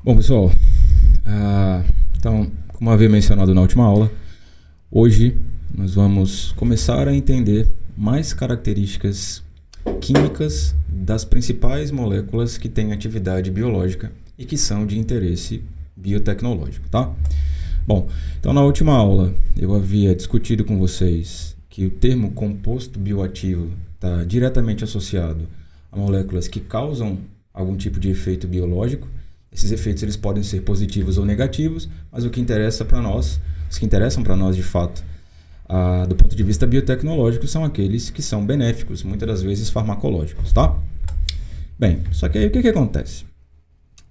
Bom, pessoal, então, como havia mencionado na última aula, hoje nós vamos começar a entender mais características químicas das principais moléculas que têm atividade biológica e que são de interesse biotecnológico, tá? Bom, então na última aula eu havia discutido com vocês que o termo composto bioativo está diretamente associado a moléculas que causam algum tipo de efeito biológico. Esses efeitos eles podem ser positivos ou negativos, mas o que interessa para nós, os que interessam para nós de fato, do ponto de vista biotecnológico, são aqueles que são benéficos, muitas das vezes farmacológicos, tá? Bem, só que aí o que acontece?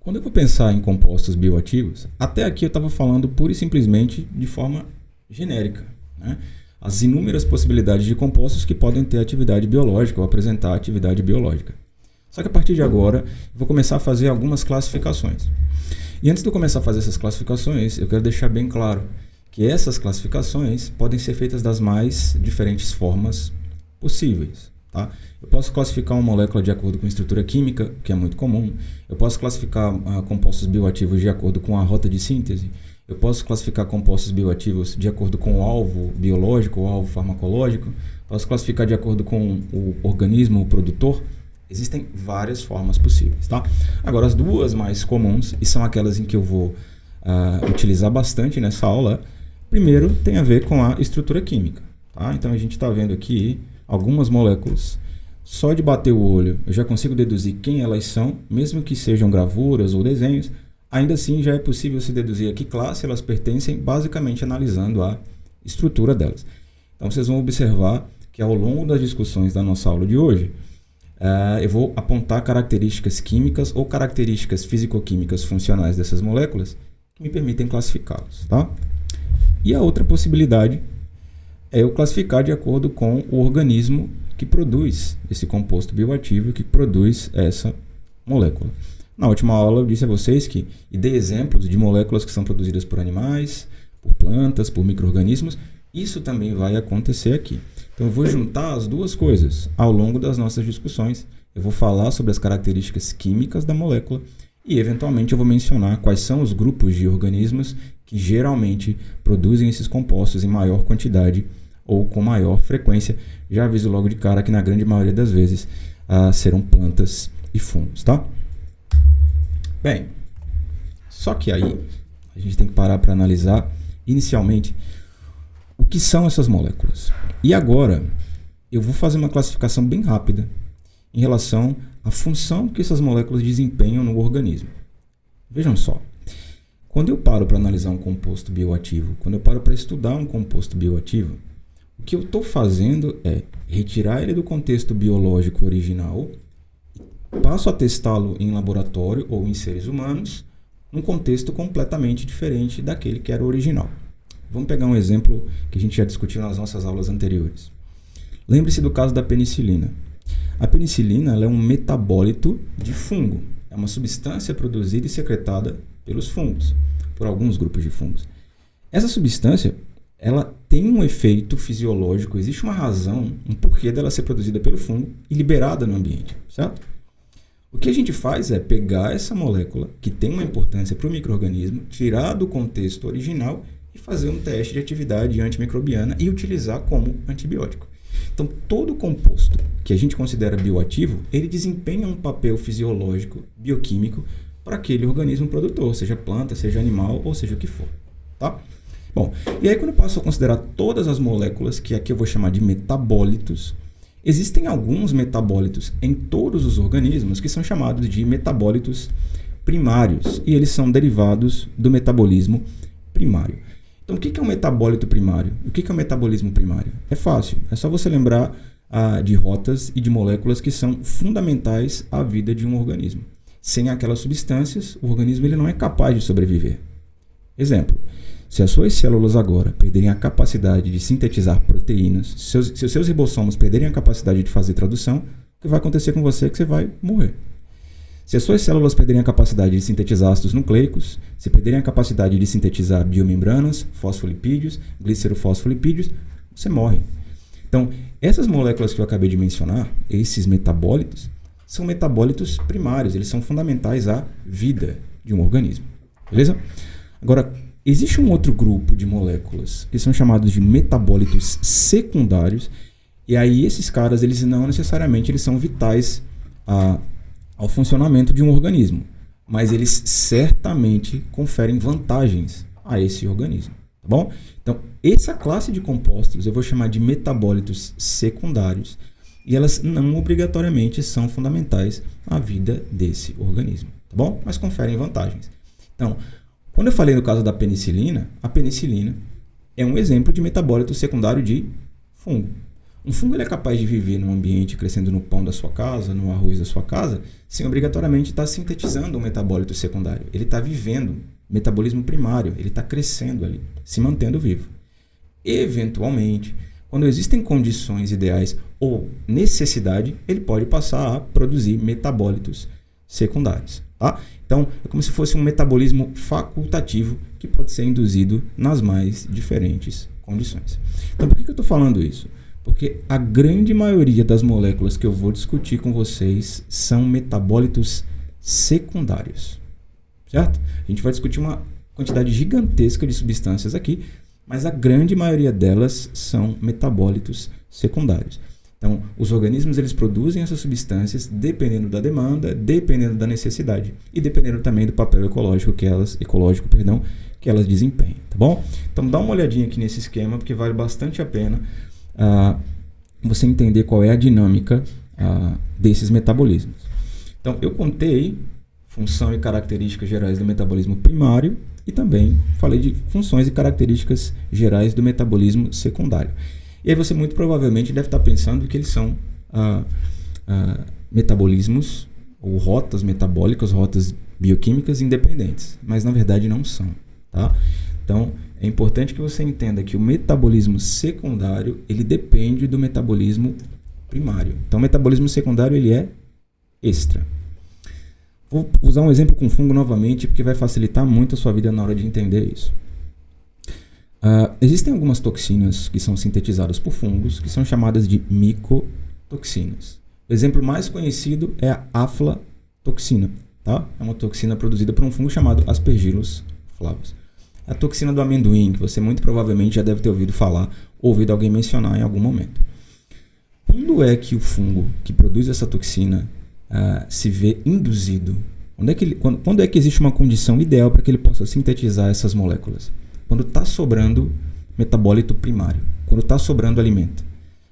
Quando eu vou pensar em compostos bioativos, até aqui eu estava falando pura e simplesmente de forma genérica, né? As inúmeras possibilidades de compostos que podem ter atividade biológica ou apresentar atividade biológica. Só que a partir de agora, eu vou começar a fazer algumas classificações. E antes de eu começar a fazer essas classificações, eu quero deixar bem claro que essas classificações podem ser feitas das mais diferentes formas possíveis, tá? Eu posso classificar uma molécula de acordo com a estrutura química, que é muito comum. Eu posso classificar compostos bioativos de acordo com a rota de síntese. Eu posso classificar compostos bioativos de acordo com o alvo biológico ou alvo farmacológico. Posso classificar de acordo com o organismo, o produtor. Existem várias formas possíveis, tá? Agora, as duas mais comuns, e são aquelas em que eu vou utilizar bastante nessa aula, primeiro tem a ver com a estrutura química, tá? Então, a gente está vendo aqui algumas moléculas. Só de bater o olho, eu já consigo deduzir quem elas são, mesmo que sejam gravuras ou desenhos. Ainda assim, já é possível se deduzir a que classe elas pertencem, basicamente analisando a estrutura delas. Então, vocês vão observar que ao longo das discussões da nossa aula de hoje, eu vou apontar características químicas ou características físico-químicas funcionais dessas moléculas que me permitem classificá-las, tá? E a outra possibilidade é eu classificar de acordo com o organismo que produz esse composto bioativo, que produz essa molécula. Na última aula eu disse a vocês que e dei exemplos de moléculas que são produzidas por animais, por plantas, por micro-organismos. Isso também vai acontecer aqui. Então eu vou juntar as duas coisas ao longo das nossas discussões. Eu vou falar sobre as características químicas da molécula e eventualmente eu vou mencionar quais são os grupos de organismos que geralmente produzem esses compostos em maior quantidade ou com maior frequência. Já aviso logo de cara que na grande maioria das vezes serão plantas e fungos, tá? Bem, só que aí a gente tem que parar para analisar inicialmente o que são essas moléculas. E agora eu vou fazer uma classificação bem rápida em relação à função que essas moléculas desempenham no organismo. Vejam só, quando eu paro para analisar um composto bioativo, quando eu paro para estudar um composto bioativo, o que eu estou fazendo é retirar ele do contexto biológico original e passo a testá-lo em laboratório ou em seres humanos num contexto completamente diferente daquele que era o original. Vamos pegar um exemplo que a gente já discutiu nas nossas aulas anteriores. Lembre-se do caso da penicilina. A penicilina ela é um metabólito de fungo. É uma substância produzida e secretada pelos fungos, por alguns grupos de fungos. Essa substância ela tem um efeito fisiológico, existe uma razão, um porquê dela ser produzida pelo fungo e liberada no ambiente, certo? O que a gente faz é pegar essa molécula, que tem uma importância para o micro-organismo, tirar do contexto original e fazer um teste de atividade antimicrobiana e utilizar como antibiótico. Então, todo composto que a gente considera bioativo, ele desempenha um papel fisiológico, bioquímico, para aquele organismo produtor, seja planta, seja animal, ou seja o que for, tá? Bom, e aí quando eu passo a considerar todas as moléculas, que aqui eu vou chamar de metabólitos, existem alguns metabólitos em todos os organismos que são chamados de metabólitos primários, e eles são derivados do metabolismo primário. Então, o que é um metabólito primário? O que é o metabolismo primário? É fácil, é só você lembrar de rotas e de moléculas que são fundamentais à vida de um organismo. Sem aquelas substâncias, o organismo ele não é capaz de sobreviver. Exemplo, se as suas células agora perderem a capacidade de sintetizar proteínas, se os seus ribossomos perderem a capacidade de fazer tradução, o que vai acontecer com você é que você vai morrer. Se as suas células perderem a capacidade de sintetizar ácidos nucleicos, se perderem a capacidade de sintetizar biomembranas, fosfolipídios, glicerofosfolipídios, você morre. Então, essas moléculas que eu acabei de mencionar, esses metabólitos, são metabólitos primários, eles são fundamentais à vida. de um organismo. Beleza? Agora, existe um outro grupo de moléculas que são chamados de metabólitos secundários, e aí esses caras, eles não necessariamente eles são vitais ao funcionamento de um organismo, mas eles certamente conferem vantagens a esse organismo, tá bom? Então, essa classe de compostos eu vou chamar de metabólitos secundários, e elas não obrigatoriamente são fundamentais à vida desse organismo, tá bom? Mas conferem vantagens. Então, quando eu falei no caso da penicilina, a penicilina é um exemplo de metabólito secundário de fungo. Um fungo ele é capaz de viver num ambiente crescendo no pão da sua casa, no arroz da sua casa, sem obrigatoriamente estar sintetizando um metabólito secundário. Ele está vivendo metabolismo primário, ele está crescendo ali, se mantendo vivo. Eventualmente, quando existem condições ideais ou necessidade, ele pode passar a produzir metabólitos secundários. Tá? Então, é como se fosse um metabolismo facultativo que pode ser induzido nas mais diferentes condições. Então, por que eu estou falando isso? Porque a grande maioria das moléculas que eu vou discutir com vocês são metabólitos secundários. Certo? A gente vai discutir uma quantidade gigantesca de substâncias aqui, mas a grande maioria delas são metabólitos secundários. Então, os organismos eles produzem essas substâncias dependendo da demanda, dependendo da necessidade e dependendo também do papel ecológico que elas desempenham, tá bom? Então, dá uma olhadinha aqui nesse esquema porque vale bastante a pena você entender qual é a dinâmica desses metabolismos. Então, eu contei função e características gerais do metabolismo primário e também falei de funções e características gerais do metabolismo secundário. E aí você muito provavelmente deve estar pensando que eles são metabolismos ou rotas metabólicas, rotas bioquímicas independentes, mas na verdade não são, tá? Então, é importante que você entenda que o metabolismo secundário, ele depende do metabolismo primário. Então, o metabolismo secundário, ele é extra. Vou usar um exemplo com fungo novamente, porque vai facilitar muito a sua vida na hora de entender isso. Existem algumas toxinas que são sintetizadas por fungos, que são chamadas de micotoxinas. O exemplo mais conhecido é a aflatoxina, tá? É uma toxina produzida por um fungo chamado Aspergillus flavus. A toxina do amendoim, que você muito provavelmente já deve ter ouvido falar, ou ouvido alguém mencionar em algum momento. Quando é que o fungo que produz essa toxina se vê induzido? Quando é que existe uma condição ideal para que ele possa sintetizar essas moléculas? Quando está sobrando metabólito primário, quando está sobrando alimento.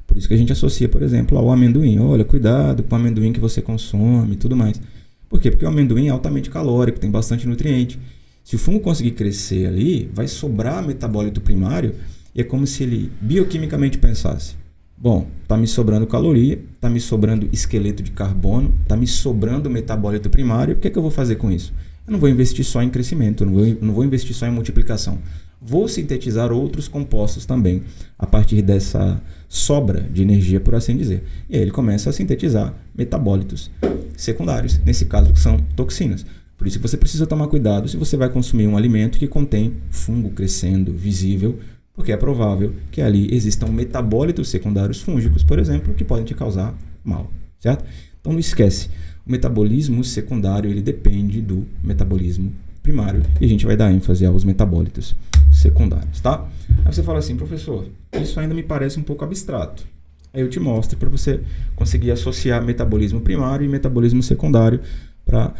Por isso que a gente associa, por exemplo, ao amendoim. Olha, cuidado com o amendoim que você consome e tudo mais. Por quê? Porque o amendoim é altamente calórico, tem bastante nutriente. Se o fungo conseguir crescer ali, vai sobrar metabólito primário e é como se ele bioquimicamente pensasse: bom, está me sobrando caloria, está me sobrando esqueleto de carbono, está me sobrando metabólito primário, o que é que eu vou fazer com isso? Eu não vou investir só em crescimento, não vou investir só em multiplicação. Vou sintetizar outros compostos também a partir dessa sobra de energia, por assim dizer. E aí ele começa a sintetizar metabólitos secundários, nesse caso que são toxinas. Por isso você precisa tomar cuidado se você vai consumir um alimento que contém fungo crescendo, visível, porque é provável que ali existam metabólitos secundários fúngicos, por exemplo, que podem te causar mal, certo? Então não esquece, o metabolismo secundário ele depende do metabolismo primário e a gente vai dar ênfase aos metabólitos secundários, tá? Aí você fala assim: professor, isso ainda me parece um pouco abstrato. Aí eu te mostro para você conseguir associar metabolismo primário e metabolismo secundário para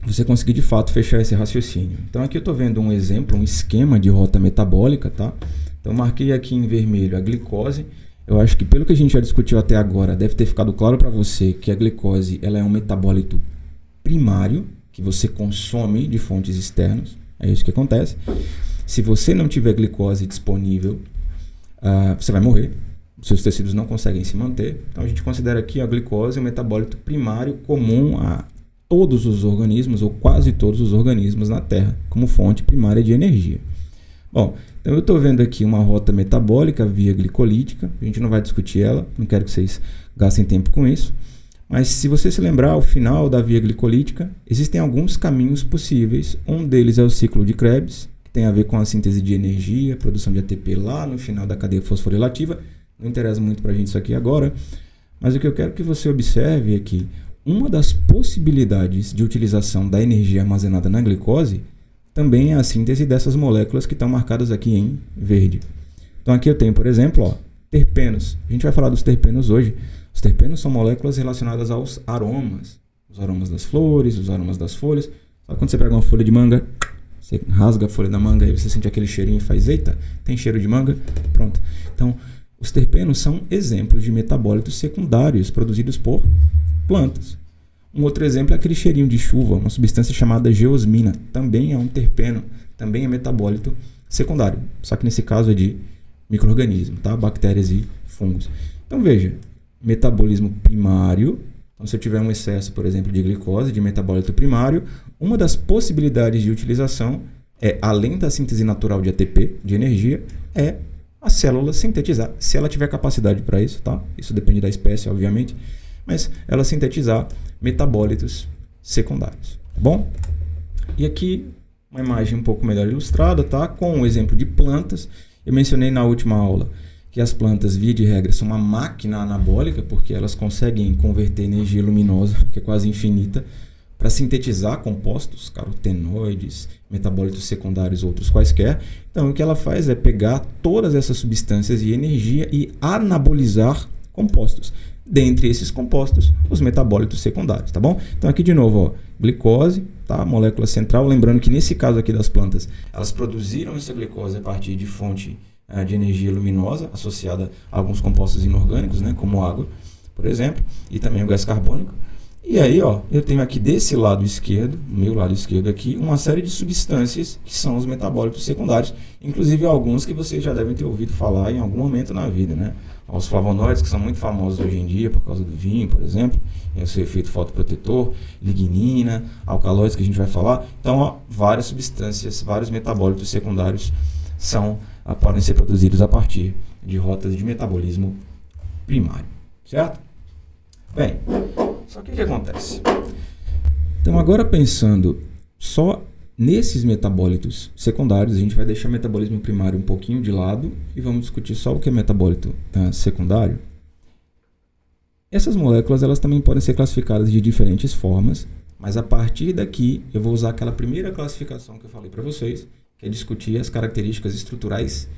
você conseguir de fato fechar esse raciocínio. Então aqui eu estou vendo um exemplo, um esquema de rota metabólica, tá? Então marquei aqui em vermelho a glicose. Eu acho que pelo que a gente já discutiu até agora, deve ter ficado claro para você que a glicose ela é um metabólito primário que você consome de fontes externas. É isso que acontece. Se você não tiver glicose disponível, você vai morrer. Seus tecidos não conseguem se manter. Então a gente considera aqui a glicose um metabólito primário comum a todos os organismos, ou quase todos os organismos na Terra, como fonte primária de energia. Bom, então eu estou vendo aqui uma rota metabólica via glicolítica. A gente não vai discutir ela, não quero que vocês gastem tempo com isso. Mas se você se lembrar, ao final da via glicolítica, existem alguns caminhos possíveis. Um deles é o ciclo de Krebs, que tem a ver com a síntese de energia, produção de ATP lá no final da cadeia fosforilativa. Não interessa muito para a gente isso aqui agora. Mas o que eu quero que você observe é que uma das possibilidades de utilização da energia armazenada na glicose também é a síntese dessas moléculas que estão marcadas aqui em verde. Então aqui eu tenho, por exemplo, ó, terpenos. A gente vai falar dos terpenos hoje. Os terpenos são moléculas relacionadas aos aromas. Os aromas das flores, os aromas das folhas. Sabe quando você pega uma folha de manga, você rasga a folha da manga e você sente aquele cheirinho e faz, eita, tem cheiro de manga? Pronto. Então, os terpenos são exemplos de metabólitos secundários produzidos por plantas. Um outro exemplo é aquele cheirinho de chuva, uma substância chamada geosmina. Também é um terpeno, também é metabólito secundário. Só que nesse caso é de micro-organismo, tá? Bactérias e fungos. Então veja, metabolismo primário. Então, se eu tiver um excesso, por exemplo, de glicose, de metabólito primário, uma das possibilidades de utilização é, além da síntese natural de ATP, de energia, é a célula sintetizar, se ela tiver capacidade para isso, tá? Isso depende da espécie, obviamente, mas ela sintetizar metabólitos secundários, tá bom? E aqui uma imagem um pouco melhor ilustrada, tá? Com um exemplo de plantas. Eu mencionei na última aula que as plantas, via de regra, são uma máquina anabólica, porque elas conseguem converter energia luminosa, que é quase infinita, para sintetizar compostos, carotenoides, metabólitos secundários, outros quaisquer. Então, o que ela faz é pegar todas essas substâncias e energia e anabolizar compostos. Dentre esses compostos, os metabólitos secundários, tá bom? Então, aqui de novo, ó, glicose, tá? Molécula central. Lembrando que nesse caso aqui das plantas, elas produziram essa glicose a partir de fonte de energia luminosa associada a alguns compostos inorgânicos, né, como água, por exemplo, e também o gás carbônico. E aí, ó, eu tenho aqui desse lado esquerdo, meu lado esquerdo aqui, uma série de substâncias que são os metabólitos secundários, inclusive alguns que vocês já devem ter ouvido falar em algum momento na vida, né? Os flavonoides, que são muito famosos hoje em dia por causa do vinho, por exemplo, e o seu efeito fotoprotetor, lignina, alcaloides que a gente vai falar. Então, ó, várias substâncias, vários metabólitos secundários podem ser produzidos a partir de rotas de metabolismo primário, certo? Bem, só que o que acontece? Então, agora pensando só nesses metabólitos secundários, a gente vai deixar o metabolismo primário um pouquinho de lado e vamos discutir só o que é metabólito secundário. Essas moléculas, elas também podem ser classificadas de diferentes formas, mas a partir daqui eu vou usar aquela primeira classificação que eu falei para vocês, que é discutir as características estruturais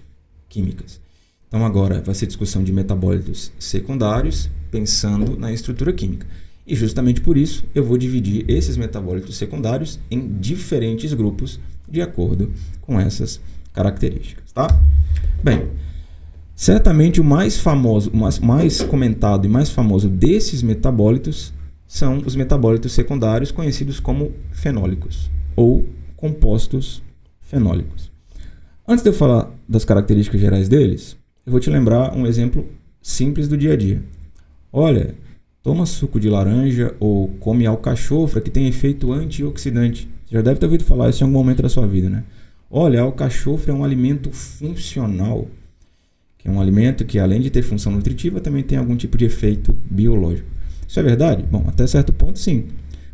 químicas. Então agora vai ser discussão de metabólitos secundários, pensando na estrutura química. E justamente por isso eu vou dividir esses metabólitos secundários em diferentes grupos de acordo com essas características, tá? Bem, certamente o mais famoso, mais comentado e mais famoso desses metabólitos são os metabólitos secundários conhecidos como fenólicos ou compostos fenólicos. Antes de eu falar das características gerais deles, eu vou te lembrar um exemplo simples do dia a dia. Olha, toma suco de laranja ou come alcachofra que tem efeito antioxidante. Você já deve ter ouvido falar isso em algum momento da sua vida, né? Olha, a alcachofra é um alimento funcional, que é um alimento que, além de ter função nutritiva, também tem algum tipo de efeito biológico. Isso é verdade? Bom, até certo ponto, sim.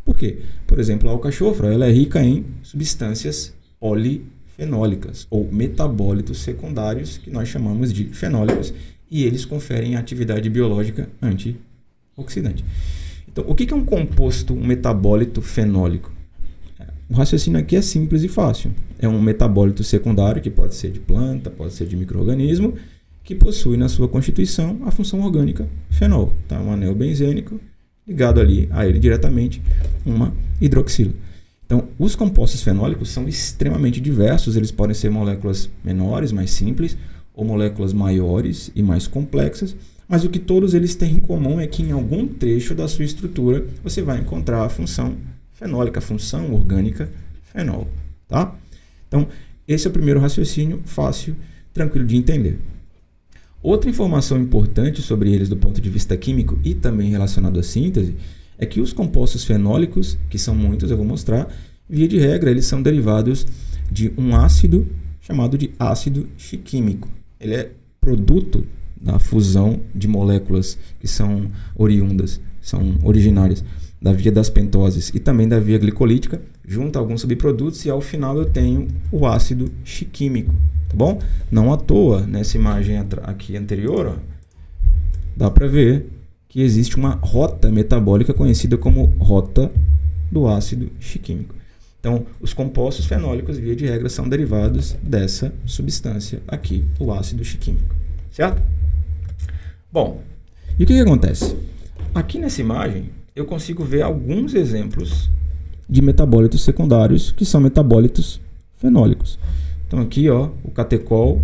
Por quê? Por exemplo, a alcachofra ela é rica em substâncias polifenólicas ou metabólitos secundários, que nós chamamos de fenólicos, e eles conferem atividade biológica antioxidante. Então, o que é um composto, um metabólito fenólico? O raciocínio aqui é simples e fácil. É um metabólito secundário, que pode ser de planta, pode ser de micro-organismo, que possui na sua constituição a função orgânica fenol. Tá? Um anel benzênico ligado ali a ele diretamente uma hidroxila. Então, os compostos fenólicos são extremamente diversos. Eles podem ser moléculas menores, mais simples, ou moléculas maiores e mais complexas, mas o que todos eles têm em comum é que em algum trecho da sua estrutura você vai encontrar a função fenólica, a função orgânica fenol, tá? Então, esse é o primeiro raciocínio, fácil, tranquilo de entender. Outra informação importante sobre eles do ponto de vista químico e também relacionado à síntese é que os compostos fenólicos, que são muitos, eu vou mostrar, via de regra, eles são derivados de um ácido chamado de ácido chiquímico. Ele é produto da fusão de moléculas que são oriundas, são originárias da via das pentoses e também da via glicolítica, junto a alguns subprodutos, e ao final eu tenho o ácido chiquímico, tá bom? Não à toa, nessa imagem aqui anterior, ó, dá para ver que existe uma rota metabólica conhecida como rota do ácido chiquímico. Então, os compostos fenólicos, via de regra, são derivados dessa substância aqui, o ácido chiquímico. Certo? Bom, e o que acontece? Aqui nessa imagem, eu consigo ver alguns exemplos de metabólitos secundários, que são metabólitos fenólicos. Então, aqui, ó, o catecol.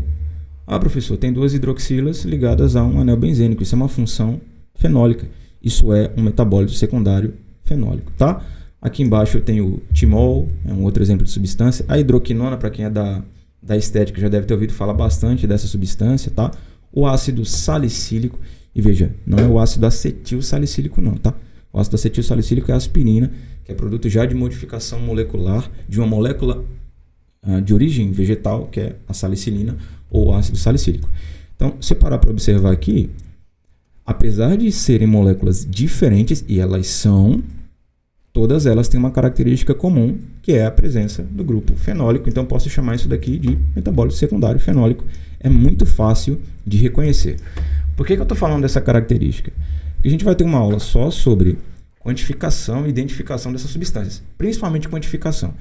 Ah, professor, tem 2 hidroxilas ligadas a um anel benzênico. Isso é uma função fenólica. Isso é um metabólito secundário fenólico, tá? Aqui embaixo eu tenho o timol, é um outro exemplo de substância. A hidroquinona, para quem é da estética, já deve ter ouvido falar bastante dessa substância, tá? O ácido salicílico, e veja, não é o ácido acetil salicílico não, tá? O ácido acetil salicílico é a aspirina, que é produto já de modificação molecular de uma molécula de origem vegetal, que é a salicilina, ou ácido salicílico. Então, se parar para observar aqui, apesar de serem moléculas diferentes, e elas são, todas elas têm uma característica comum, que é a presença do grupo fenólico. Então, posso chamar isso daqui de metabólito secundário fenólico. É muito fácil de reconhecer. Por que eu estou falando dessa característica? Porque a gente vai ter uma aula só sobre quantificação e identificação dessas substâncias, principalmente quantificação.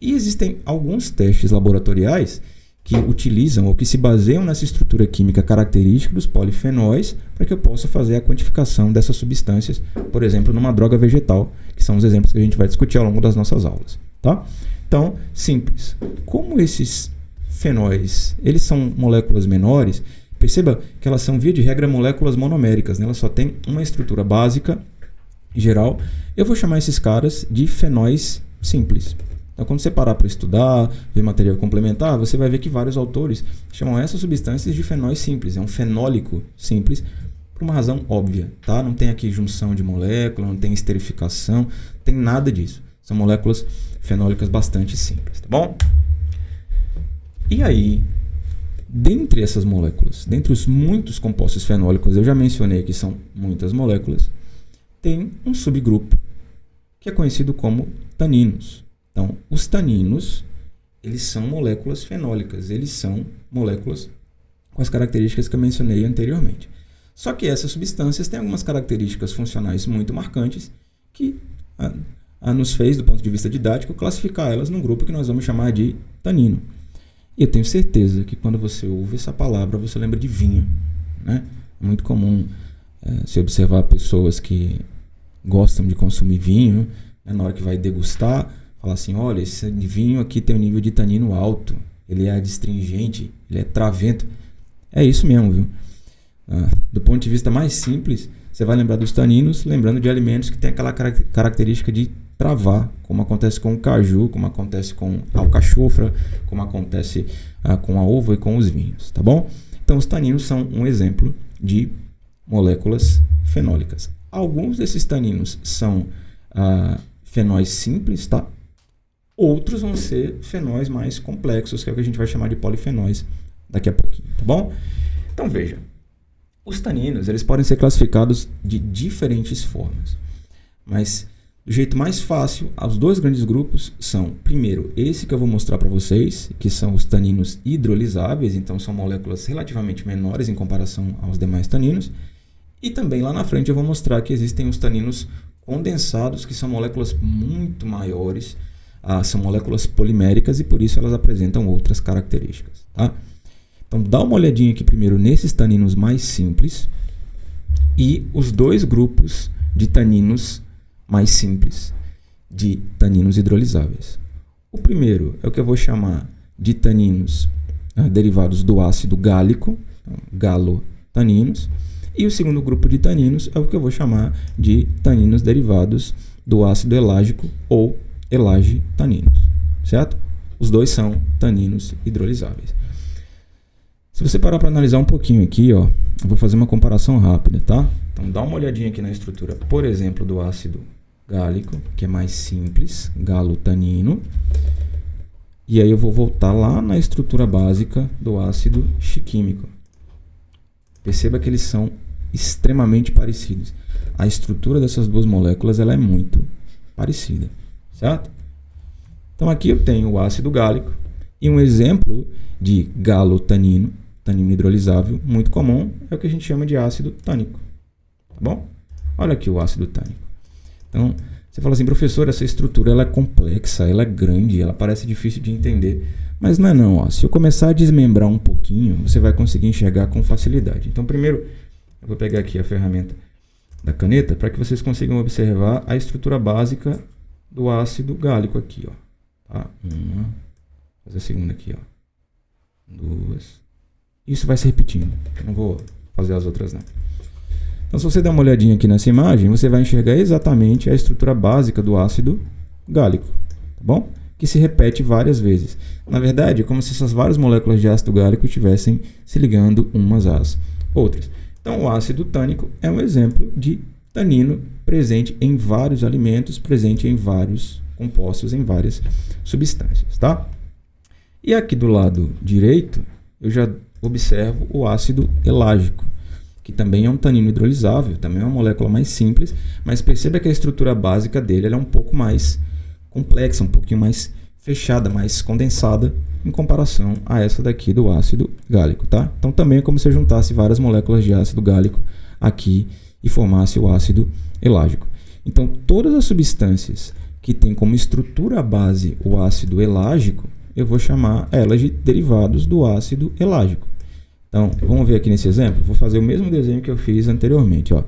E existem alguns testes laboratoriais que utilizam ou que se baseiam nessa estrutura química característica dos polifenóis para que eu possa fazer a quantificação dessas substâncias, por exemplo, numa droga vegetal, que são os exemplos que a gente vai discutir ao longo das nossas aulas, tá? Então, simples. Como esses fenóis, eles são moléculas menores, perceba que elas são, via de regra, moléculas monoméricas, né? Elas só têm uma estrutura básica geral. Eu vou chamar esses caras de fenóis simples. Então, quando você parar para estudar, ver material complementar, você vai ver que vários autores chamam essas substâncias de fenóis simples. É um fenólico simples por uma razão óbvia, tá? Não tem aqui junção de molécula, não tem esterificação, não tem nada disso. São moléculas fenólicas bastante simples, tá bom? E aí, dentre essas moléculas, dentre os muitos compostos fenólicos, eu já mencionei que são muitas moléculas, tem um subgrupo que é conhecido como taninos. Então, os taninos, eles são moléculas fenólicas, eles são moléculas com as características que eu mencionei anteriormente. Só que essas substâncias têm algumas características funcionais muito marcantes que nos fez, do ponto de vista didático, classificar elas num grupo que nós vamos chamar de tanino. E eu tenho certeza que quando você ouve essa palavra, você lembra de vinho, né? É muito comum se observar pessoas que gostam de consumir vinho, né, na hora que vai degustar, falar assim, olha, esse vinho aqui tem um nível de tanino alto, ele é adstringente, ele é travento. É isso mesmo, viu? Do ponto de vista mais simples, você vai lembrar dos taninos, lembrando de alimentos que têm aquela característica de travar, como acontece com o caju, como acontece com a alcachofra, como acontece com a uva e com os vinhos, tá bom? Então, os taninos são um exemplo de moléculas fenólicas. Alguns desses taninos são fenóis simples, tá? Outros vão ser fenóis mais complexos, que é o que a gente vai chamar de polifenóis daqui a pouquinho, tá bom? Então, veja, os taninos, eles podem ser classificados de diferentes formas, mas do jeito mais fácil, os dois grandes grupos são, primeiro, esse que eu vou mostrar para vocês, que são os taninos hidrolisáveis, então são moléculas relativamente menores em comparação aos demais taninos, e também lá na frente eu vou mostrar que existem os taninos condensados, que são moléculas muito maiores, são moléculas poliméricas e por isso elas apresentam outras características, tá? Então dá uma olhadinha aqui primeiro nesses taninos mais simples e os dois grupos de taninos mais simples, de taninos hidrolisáveis. O primeiro é o que eu vou chamar de taninos derivados do ácido gálico, então, galotaninos, e o segundo grupo de taninos é o que eu vou chamar de taninos derivados do ácido elágico ou elagitaninos, certo? Os dois são taninos hidrolisáveis. Se você parar para analisar um pouquinho aqui, ó, eu vou fazer uma comparação rápida, tá? Então dá uma olhadinha aqui na estrutura, por exemplo, do ácido gálico, que é mais simples, galotanino. E aí eu vou voltar lá na estrutura básica do ácido chiquímico. Perceba que eles são extremamente parecidos. A estrutura dessas duas moléculas ela é muito parecida, certo? Então aqui eu tenho o ácido gálico e um exemplo de galotanino, tanino hidrolisável, muito comum, é o que a gente chama de ácido tânico, tá bom? Olha aqui o ácido tânico. Então, você fala assim, professor, essa estrutura ela é complexa, ela é grande, ela parece difícil de entender. Mas não é não, ó. Se eu começar a desmembrar um pouquinho, você vai conseguir enxergar com facilidade. Então, primeiro, eu vou pegar aqui a ferramenta da caneta para que vocês consigam observar a estrutura básica do ácido gálico aqui, ó. Tá? Uma, fazer a segunda aqui, ó. Duas. Isso vai se repetindo. Eu não vou fazer as outras, não. Então, se você der uma olhadinha aqui nessa imagem, você vai enxergar exatamente a estrutura básica do ácido gálico, tá bom? Que se repete várias vezes. Na verdade, é como se essas várias moléculas de ácido gálico estivessem se ligando umas às outras. Então, o ácido tânico é um exemplo de tanino presente em vários alimentos, presente em vários compostos, em várias substâncias, tá? E aqui do lado direito, eu já observo o ácido elágico, que também é um tanino hidrolisável, também é uma molécula mais simples, mas perceba que a estrutura básica dele ela é um pouco mais complexa, um pouquinho mais fechada, mais condensada em comparação a essa daqui do ácido gálico, tá? Então também é como se eu juntasse várias moléculas de ácido gálico aqui e formasse o ácido elágico. Então todas as substâncias que têm como estrutura base o ácido elágico, eu vou chamar elas de derivados do ácido elágico. Então, vamos ver aqui nesse exemplo. Vou fazer o mesmo desenho que eu fiz anteriormente, ó.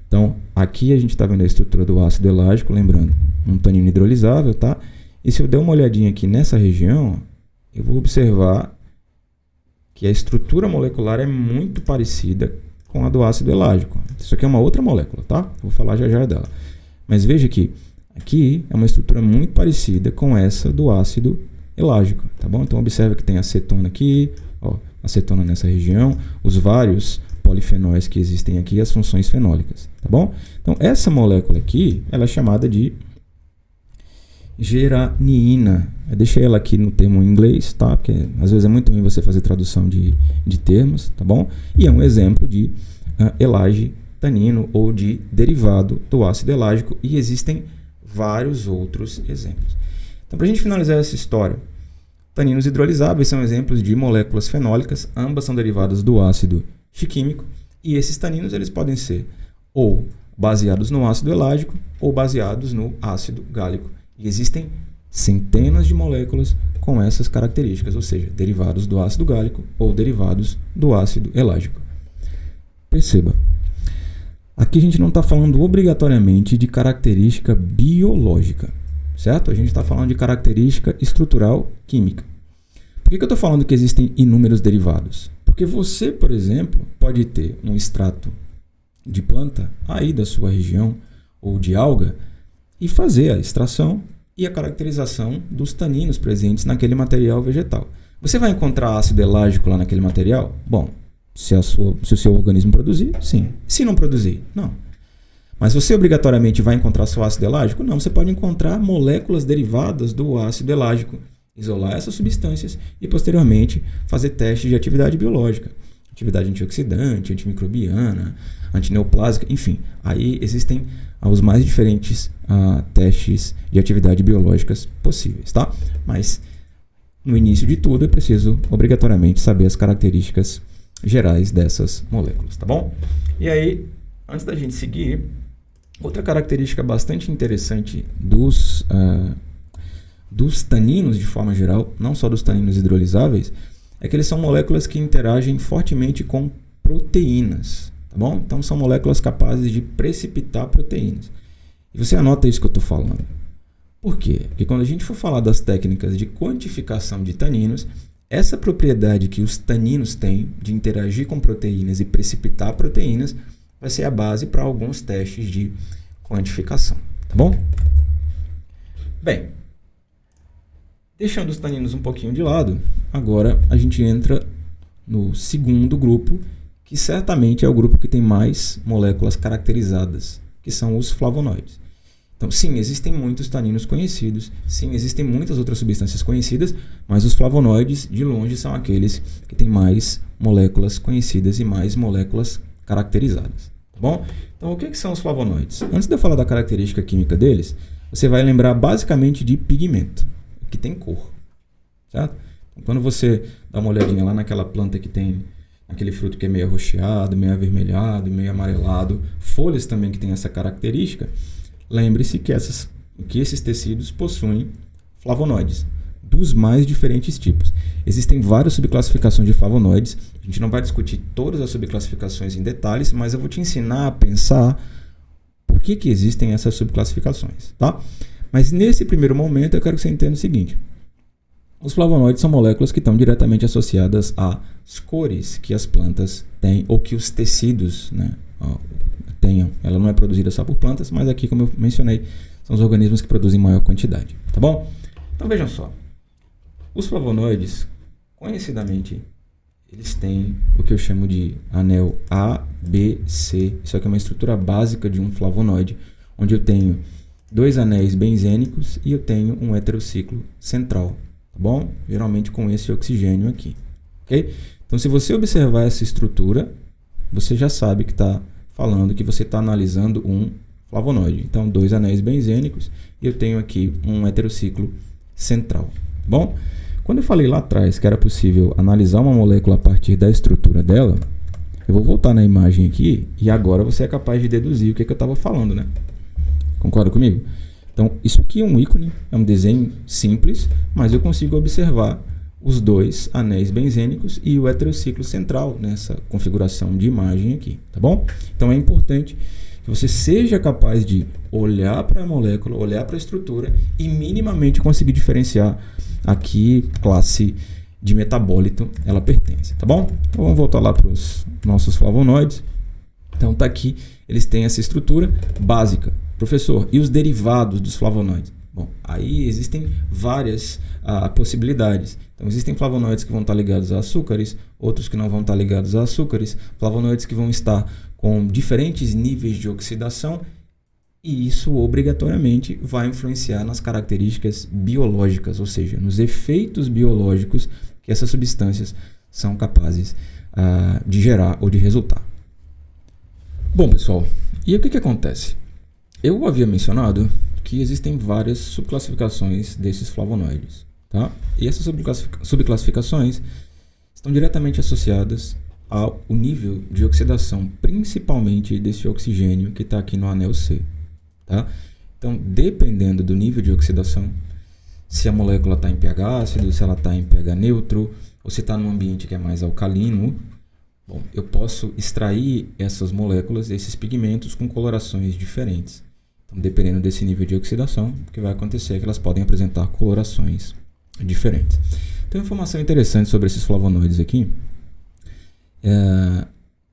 Então, aqui a gente está vendo a estrutura do ácido elágico, lembrando, um tanino hidrolisável, tá? E se eu der uma olhadinha aqui nessa região, ó, eu vou observar que a estrutura molecular é muito parecida com a do ácido elágico. Isso aqui é uma outra molécula, tá? Vou falar já já dela. Mas veja que aqui é uma estrutura muito parecida com essa do ácido elágico, tá bom? Então, observa que tem acetona aqui, ó, acetona nessa região, os vários polifenóis que existem aqui, as funções fenólicas, tá bom? Então, essa molécula aqui, ela é chamada de geraniina. Eu deixei ela aqui no termo em inglês, tá? Porque às vezes é muito ruim você fazer tradução de termos, tá bom? E é um exemplo de elagitanino ou de derivado do ácido elágico e existem vários outros exemplos. Então, para a gente finalizar essa história, taninos hidrolisáveis são exemplos de moléculas fenólicas, ambas são derivadas do ácido chiquímico, e esses taninos eles podem ser ou baseados no ácido elágico ou baseados no ácido gálico. E existem centenas de moléculas com essas características, ou seja, derivados do ácido gálico ou derivados do ácido elágico. Perceba, aqui a gente não está falando obrigatoriamente de característica biológica, certo? A gente está falando de característica estrutural química. Por que eu estou falando que existem inúmeros derivados? Porque você, por exemplo, pode ter um extrato de planta aí da sua região ou de alga e fazer a extração e a caracterização dos taninos presentes naquele material vegetal. Você vai encontrar ácido elágico lá naquele material? Bom, se o seu organismo produzir, sim. Se não produzir, não. Mas você obrigatoriamente vai encontrar só ácido elágico? Não, você pode encontrar moléculas derivadas do ácido elágico, isolar essas substâncias e posteriormente fazer testes de atividade biológica. Atividade antioxidante, antimicrobiana, antineoplásica, enfim. Aí existem os mais diferentes testes de atividade biológicas possíveis, tá? Mas no início de tudo é preciso obrigatoriamente saber as características gerais dessas moléculas, tá bom? E aí, antes da gente seguir, outra característica bastante interessante dos taninos de forma geral, não só dos taninos hidrolisáveis, é que eles são moléculas que interagem fortemente com proteínas, tá bom? Então são moléculas capazes de precipitar proteínas. E você anota isso que eu estou falando. Por quê? Porque quando a gente for falar das técnicas de quantificação de taninos, essa propriedade que os taninos têm de interagir com proteínas e precipitar proteínas vai ser a base para alguns testes de quantificação, tá bom? Bem, deixando os taninos um pouquinho de lado, agora a gente entra no segundo grupo, que certamente é o grupo que tem mais moléculas caracterizadas, que são os flavonoides. Então, sim, existem muitos taninos conhecidos, sim, existem muitas outras substâncias conhecidas, mas os flavonoides, de longe, são aqueles que têm mais moléculas conhecidas e mais moléculas caracterizadas, tá bom? Então, o que são os flavonoides? Antes de eu falar da característica química deles, você vai lembrar basicamente de pigmento, que tem cor, certo? Então, quando você dá uma olhadinha lá naquela planta que tem aquele fruto que é meio arroxeado, meio avermelhado, meio amarelado, folhas também que têm essa característica, lembre-se que esses tecidos possuem flavonoides, dos mais diferentes tipos. Existem várias subclassificações de flavonoides, a gente não vai discutir todas as subclassificações em detalhes, mas eu vou te ensinar a pensar por que existem essas subclassificações, tá? Mas nesse primeiro momento eu quero que você entenda o seguinte: os flavonoides são moléculas que estão diretamente associadas às cores que as plantas têm ou que os tecidos, né, tenham. Ela não é produzida só por plantas, mas aqui, como eu mencionei, são os organismos que produzem maior quantidade, tá bom? Então vejam só, os flavonoides, conhecidamente, eles têm o que eu chamo de anel A, B, C. Isso aqui é uma estrutura básica de um flavonoide, onde eu tenho 2 anéis benzênicos e eu tenho um heterociclo central, tá bom? Geralmente com esse oxigênio aqui, ok? Então, se você observar essa estrutura, você já sabe que está falando que você está analisando um flavonoide. Então, 2 anéis benzênicos e eu tenho aqui um heterociclo central, tá bom? Quando eu falei lá atrás que era possível analisar uma molécula a partir da estrutura dela, eu vou voltar na imagem aqui e agora você é capaz de deduzir o que eu estava falando, né? Concorda comigo? Então, isso aqui é um ícone, é um desenho simples, mas eu consigo observar os 2 anéis benzênicos e o heterociclo central nessa configuração de imagem aqui, tá bom? Então, é importante que você seja capaz de olhar para a molécula, olhar para a estrutura e minimamente conseguir diferenciar a que classe de metabólito ela pertence, tá bom? Então, vamos voltar lá para os nossos flavonoides. Então, tá aqui, eles têm essa estrutura básica. Professor, e os derivados dos flavonoides? Bom, aí existem várias possibilidades. Então, existem flavonoides que vão estar ligados a açúcares, outros que não vão estar ligados a açúcares, flavonoides que vão estar com diferentes níveis de oxidação, e isso obrigatoriamente vai influenciar nas características biológicas, ou seja, nos efeitos biológicos que essas substâncias são capazes de gerar ou de resultar. Bom, pessoal, e o que acontece? Eu havia mencionado que existem várias subclassificações desses flavonoides, tá? E essas subclassificações estão diretamente associadas ao nível de oxidação, principalmente desse oxigênio que está aqui no anel C, tá? Então, dependendo do nível de oxidação, se a molécula está em pH ácido, se ela está em pH neutro, ou se está num ambiente que é mais alcalino, bom, eu posso extrair essas moléculas, esses pigmentos, com colorações diferentes. Então, dependendo desse nível de oxidação, o que vai acontecer é que elas podem apresentar colorações diferentes. Tem uma informação interessante sobre esses flavonoides aqui,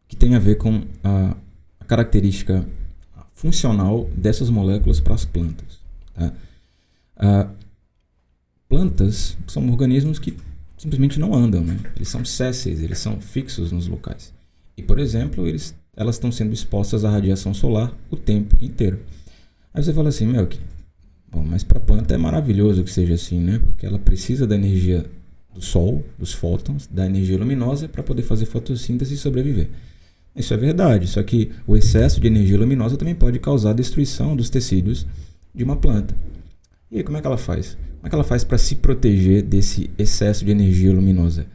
que tem a ver com a característica funcional dessas moléculas para as plantas, tá? Plantas são organismos que simplesmente não andam, né? Eles são sésseis, eles são fixos nos locais. E, por exemplo, elas estão sendo expostas à radiação solar o tempo inteiro. Aí você fala assim, bom, mas para a planta é maravilhoso que seja assim, né? Porque ela precisa da energia do sol, dos fótons, da energia luminosa para poder fazer fotossíntese e sobreviver. Isso é verdade, só que o excesso de energia luminosa também pode causar a destruição dos tecidos de uma planta. E aí, como é que ela faz? Como é que ela faz para se proteger desse excesso de energia luminosa?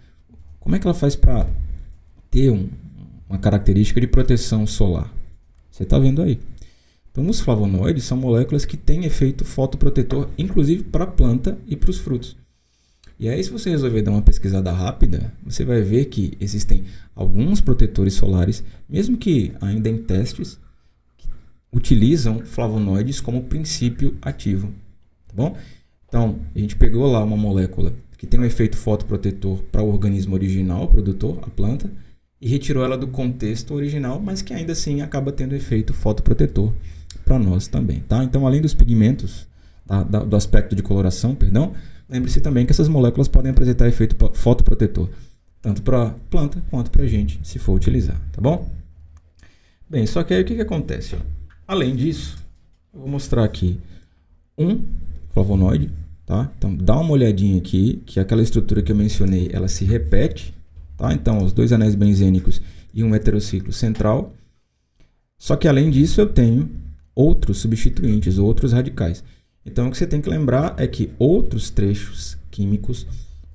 Como é que ela faz para ter uma característica de proteção solar? Você está vendo aí. Então, os flavonoides são moléculas que têm efeito fotoprotetor, inclusive para a planta e para os frutos. E aí, se você resolver dar uma pesquisada rápida, você vai ver que existem alguns protetores solares, mesmo que ainda em testes, que utilizam flavonoides como princípio ativo. Tá bom? Então, a gente pegou lá uma molécula que tem um efeito fotoprotetor para o organismo original, o produtor, a planta, e retirou ela do contexto original, mas que ainda assim acaba tendo efeito fotoprotetor para nós também, tá? Então, além dos pigmentos, do aspecto de coloração, lembre-se também que essas moléculas podem apresentar efeito fotoprotetor, tanto para a planta quanto para a gente, se for utilizar, tá bom? Bem, só que aí o que acontece? Além disso, eu vou mostrar aqui um flavonoide, tá? Então, dá uma olhadinha aqui, que aquela estrutura que eu mencionei, ela se repete, tá? Então, os 2 anéis benzênicos e um heterociclo central. Só que, além disso, eu tenho outros substituintes, outros radicais. Então, o que você tem que lembrar é que outros trechos químicos,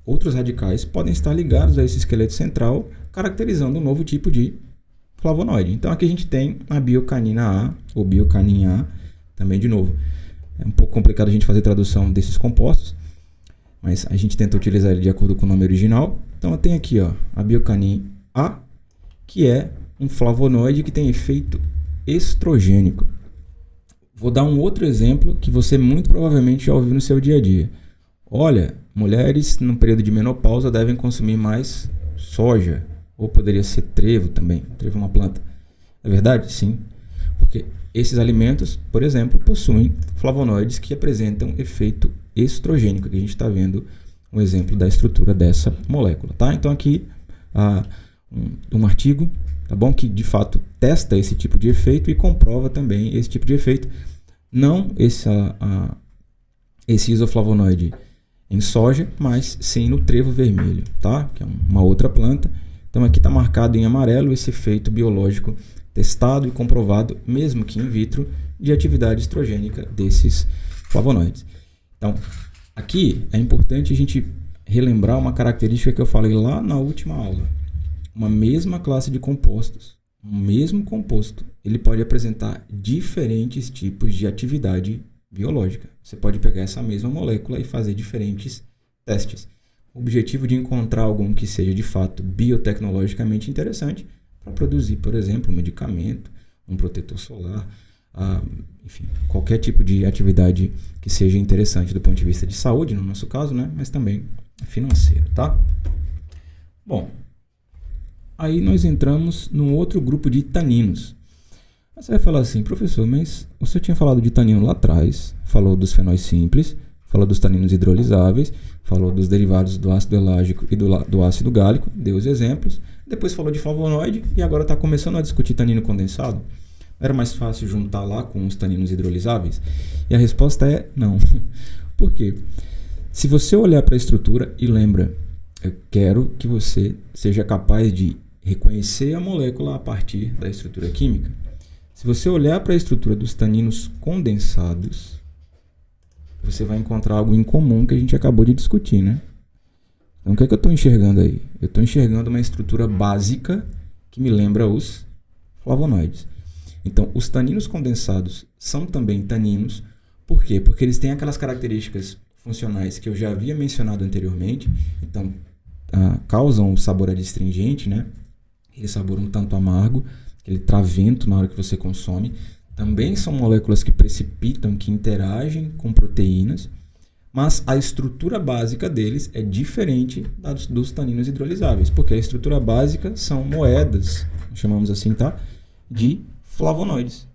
outros radicais, podem estar ligados a esse esqueleto central, caracterizando um novo tipo de flavonoide. Então aqui a gente tem a biocanina A, ou biocanin A, também de novo. É um pouco complicado a gente fazer tradução desses compostos, mas a gente tenta utilizar ele de acordo com o nome original. Então eu tenho aqui a biocanin A, que é um flavonoide que tem efeito estrogênico. Vou dar um outro exemplo que você muito provavelmente já ouviu no seu dia a dia. Olha, mulheres no período de menopausa devem consumir mais soja, ou poderia ser trevo também. Trevo é uma planta. É verdade? Sim. Porque esses alimentos, por exemplo, possuem flavonoides que apresentam efeito estrogênico, que a gente está vendo um exemplo da estrutura dessa molécula, tá? Então aqui um artigo, tá bom, que de fato testa esse tipo de efeito e comprova também esse tipo de efeito. Não esse isoflavonoide em soja, mas sim no trevo vermelho, tá? Que é uma outra planta. Então aqui está marcado em amarelo esse efeito biológico testado e comprovado, mesmo que in vitro, de atividade estrogênica desses flavonoides. Então, aqui é importante a gente relembrar uma característica que eu falei lá na última aula. Uma mesma classe de compostos, um mesmo composto, ele pode apresentar diferentes tipos de atividade biológica. Você pode pegar essa mesma molécula e fazer diferentes testes. O objetivo de encontrar algum que seja de fato biotecnologicamente interessante para produzir, por exemplo, um medicamento, um protetor solar, enfim, qualquer tipo de atividade que seja interessante do ponto de vista de saúde, no nosso caso, né? Mas também financeiro, tá? Bom, aí nós entramos num outro grupo de taninos. Você vai falar assim, professor, mas você tinha falado de tanino lá atrás, falou dos fenóis simples, falou dos taninos hidrolisáveis, falou dos derivados do ácido elágico e do ácido gálico, deu os exemplos, depois falou de flavonoide e agora está começando a discutir tanino condensado. Era mais fácil juntar lá com os taninos hidrolisáveis? E a resposta é não. Por quê? Se você olhar para a estrutura e lembra, eu quero que você seja capaz de reconhecer a molécula a partir da estrutura química. Se você olhar para a estrutura dos taninos condensados, você vai encontrar algo em comum que a gente acabou de discutir, né? Então, o que é que eu estou enxergando aí? Eu estou enxergando uma estrutura básica que me lembra os flavonoides. Então, os taninos condensados são também taninos. Por quê? Porque eles têm aquelas características funcionais que eu já havia mencionado anteriormente. Então, causam o sabor adstringente, né? Aquele sabor um tanto amargo, aquele travento na hora que você consome. Também são moléculas que precipitam, que interagem com proteínas, mas a estrutura básica deles é diferente dos taninos hidrolisáveis, porque a estrutura básica são moedas, chamamos assim, tá? De flavonoides.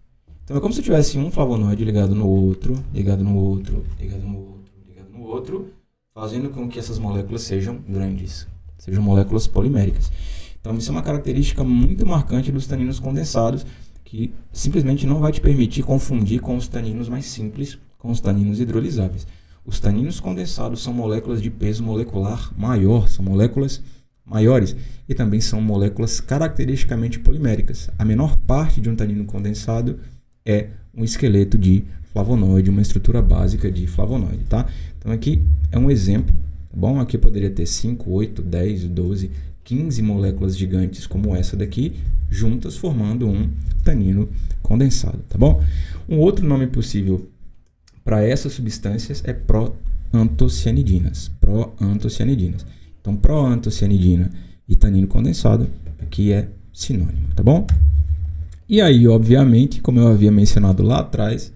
Então é como se eu tivesse um flavonoide ligado no outro, ligado no outro, ligado no outro, ligado no outro, fazendo com que essas moléculas sejam grandes, sejam moléculas poliméricas. Então isso é uma característica muito marcante dos taninos condensados, que simplesmente não vai te permitir confundir com os taninos mais simples, com os taninos hidrolisáveis. Os taninos condensados são moléculas de peso molecular maior, são moléculas maiores e também são moléculas caracteristicamente poliméricas. A menor parte de um tanino condensado é um esqueleto de flavonoide, uma estrutura básica de flavonoide, tá? Então aqui é um exemplo, tá bom? Aqui poderia ter 5, 8, 10, 12, 15 moléculas gigantes como essa daqui, juntas formando um tanino condensado, tá bom? Um outro nome possível para essas substâncias é proantocianidinas. Então, proantocianidina e tanino condensado aqui é sinônimo, tá bom? E aí, obviamente, como eu havia mencionado lá atrás,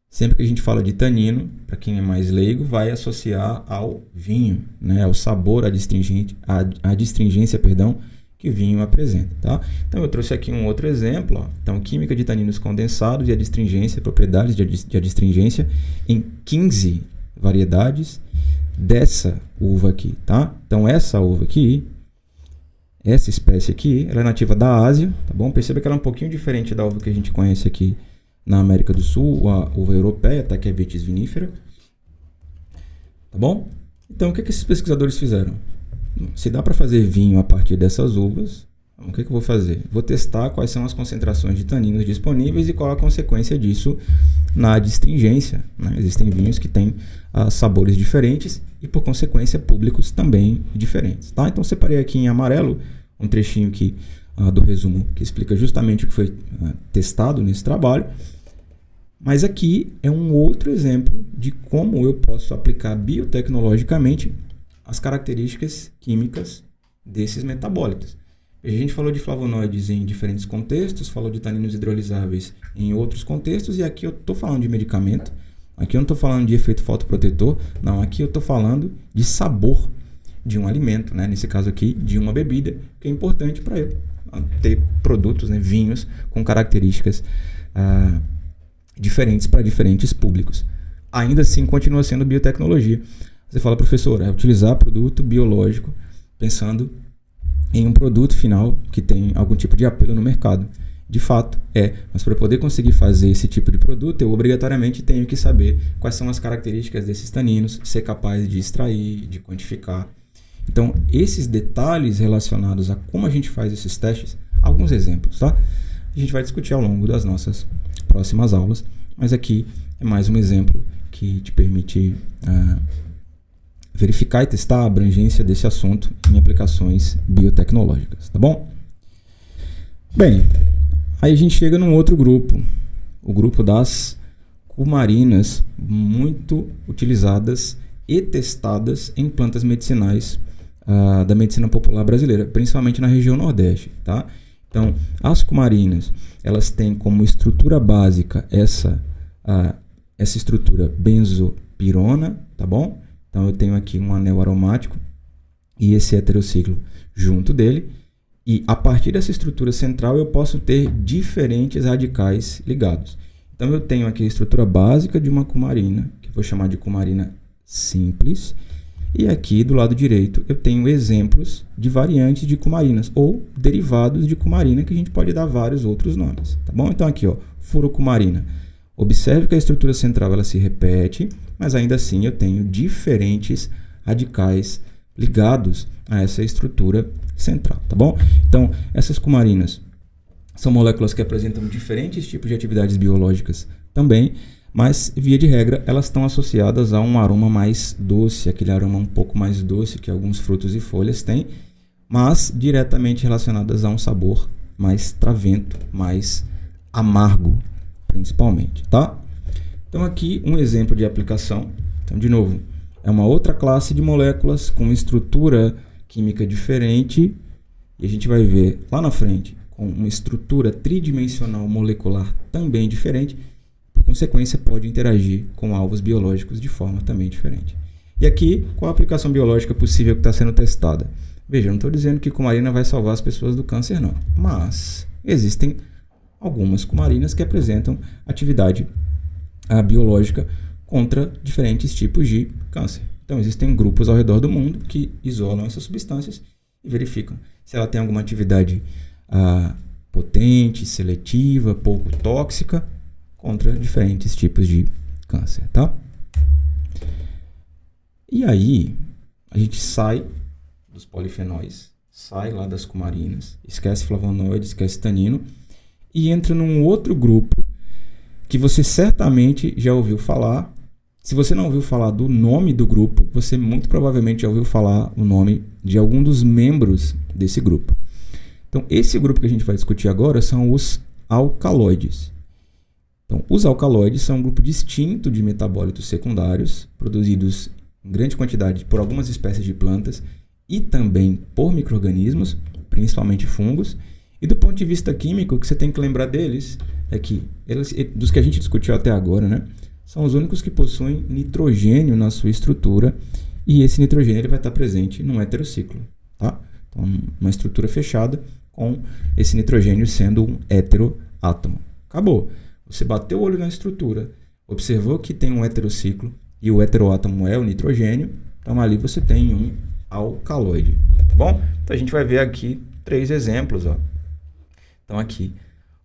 sempre que a gente fala de tanino, para quem é mais leigo, vai associar ao vinho, né, ao sabor, à adstringência, que o vinho apresenta, tá? Então eu trouxe aqui um outro exemplo, ó. Então química de taninos condensados e adstringência, propriedades de adstringência em 15 variedades dessa uva aqui, tá? Então essa uva aqui, essa espécie aqui, ela é nativa da Ásia, tá bom? Perceba que ela é um pouquinho diferente da uva que a gente conhece aqui na América do Sul, a uva europeia, tá? Que é Vitis vinifera, tá bom? Então o que esses pesquisadores fizeram? Se dá para fazer vinho a partir dessas uvas, o que eu vou fazer? Vou testar quais são as concentrações de taninos disponíveis e qual a consequência disso na adstringência, né? Existem vinhos que têm sabores diferentes e, por consequência, públicos também diferentes, tá? Então, separei aqui em amarelo um trechinho aqui do resumo que explica justamente o que foi testado nesse trabalho. Mas aqui é um outro exemplo de como eu posso aplicar biotecnologicamente as características químicas desses metabólitos. A gente falou de flavonoides em diferentes contextos, falou de taninos hidrolisáveis em outros contextos, e aqui eu estou falando de medicamento, aqui eu não estou falando de efeito fotoprotetor, não, aqui eu estou falando de sabor de um alimento, né? Nesse caso aqui, de uma bebida, que é importante para eu ter produtos, né? Vinhos com características diferentes para diferentes públicos. Ainda assim, continua sendo biotecnologia. Você fala, professor, é utilizar produto biológico pensando em um produto final que tem algum tipo de apelo no mercado. De fato, mas para poder conseguir fazer esse tipo de produto, eu obrigatoriamente tenho que saber quais são as características desses taninos, ser capaz de extrair, de quantificar. Então, esses detalhes relacionados a como a gente faz esses testes, alguns exemplos, tá? A gente vai discutir ao longo das nossas próximas aulas, mas aqui é mais um exemplo que te permite verificar e testar a abrangência desse assunto em aplicações biotecnológicas, tá bom? Bem, aí a gente chega num outro grupo, o grupo das cumarinas, muito utilizadas e testadas em plantas medicinais da medicina popular brasileira, principalmente na região Nordeste, tá? Então, as cumarinas, elas têm como estrutura básica essa estrutura benzopirona, tá bom? Então, eu tenho aqui um anel aromático e esse heterociclo junto dele. E a partir dessa estrutura central, eu posso ter diferentes radicais ligados. Então, eu tenho aqui a estrutura básica de uma cumarina, que eu vou chamar de cumarina simples. E aqui, do lado direito, eu tenho exemplos de variantes de cumarinas ou derivados de cumarina, que a gente pode dar vários outros nomes, tá bom? Então, aqui, ó, furocumarina. Observe que a estrutura central ela se repete, mas ainda assim eu tenho diferentes radicais ligados a essa estrutura central, tá bom? Então, essas cumarinas são moléculas que apresentam diferentes tipos de atividades biológicas também, mas, via de regra, elas estão associadas a um aroma mais doce, aquele aroma um pouco mais doce que alguns frutos e folhas têm, mas diretamente relacionadas a um sabor mais travento, mais amargo, principalmente, tá? Então, aqui um exemplo de aplicação. Então, de novo, é uma outra classe de moléculas com estrutura química diferente, e a gente vai ver lá na frente com uma estrutura tridimensional molecular também diferente, por consequência pode interagir com alvos biológicos de forma também diferente. E aqui, qual a aplicação biológica possível que está sendo testada? Veja, eu não estou dizendo que cumarina vai salvar as pessoas do câncer, não, mas existem algumas cumarinas que apresentam atividade biológica contra diferentes tipos de câncer. Então, existem grupos ao redor do mundo que isolam essas substâncias e verificam se ela tem alguma atividade potente, seletiva, pouco tóxica contra diferentes tipos de câncer, tá? E aí, a gente sai dos polifenóis, sai lá das cumarinas, esquece flavonoide, esquece tanino e entra num outro grupo que você certamente já ouviu falar. Se você não ouviu falar do nome do grupo, você muito provavelmente já ouviu falar o nome de algum dos membros desse grupo. Então, esse grupo que a gente vai discutir agora são os alcaloides. Então, os alcaloides são um grupo distinto de metabólitos secundários, produzidos em grande quantidade por algumas espécies de plantas e também por micro-organismos, principalmente fungos. E do ponto de vista químico, o que você tem que lembrar deles é que, dos que a gente discutiu até agora, né, são os únicos que possuem nitrogênio na sua estrutura, e esse nitrogênio ele vai estar presente no heterociclo, tá? Então, uma estrutura fechada com esse nitrogênio sendo um heteroátomo. Acabou. Você bateu o olho na estrutura, observou que tem um heterociclo e o heteroátomo é o nitrogênio, então ali você tem um alcaloide. Bom, então a gente vai ver aqui 3 exemplos, ó. Então aqui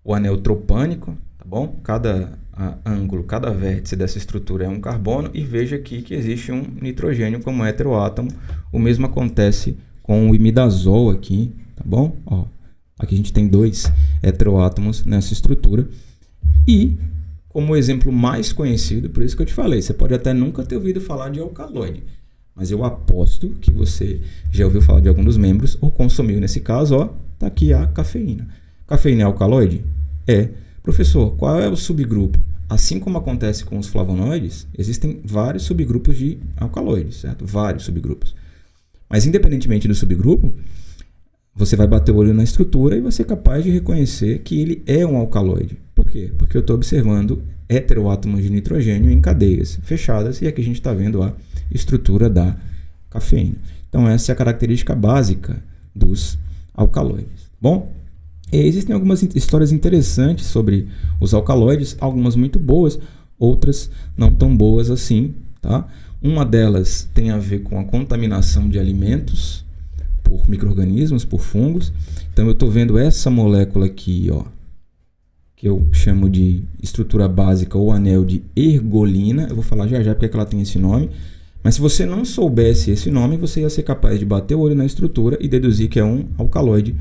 o anel tropânico, tá bom? Cada ângulo, cada vértice dessa estrutura é um carbono, e veja aqui que existe um nitrogênio como heteroátomo. O mesmo acontece com o imidazol aqui, tá bom? Ó, aqui a gente tem 2 heteroátomos nessa estrutura. E, como exemplo mais conhecido, por isso que eu te falei, você pode até nunca ter ouvido falar de alcaloide, Mas eu aposto que você já ouviu falar de algum dos membros ou consumiu nesse caso, ó, tá aqui a cafeína. Cafeína é alcaloide? É. Professor, qual é o subgrupo? Assim como acontece com os flavonoides, existem vários subgrupos de alcaloides, certo? Vários subgrupos. Mas independentemente do subgrupo, você vai bater o olho na estrutura e vai ser capaz de reconhecer que ele é um alcaloide. Por quê? Porque eu estou observando heteroátomos de nitrogênio em cadeias fechadas e aqui a gente está vendo a estrutura da cafeína. Então essa é a característica básica dos alcaloides. Bom, existem algumas histórias interessantes sobre os alcaloides, algumas muito boas, outras não tão boas assim, tá? Uma delas tem a ver com a contaminação de alimentos por micro-organismos, por fungos. Então eu estou vendo essa molécula aqui, ó, que eu chamo de estrutura básica ou anel de ergolina. Eu vou falar já já porque ela tem esse nome. Mas se você não soubesse esse nome, você ia ser capaz de bater o olho na estrutura e deduzir que é um alcaloide.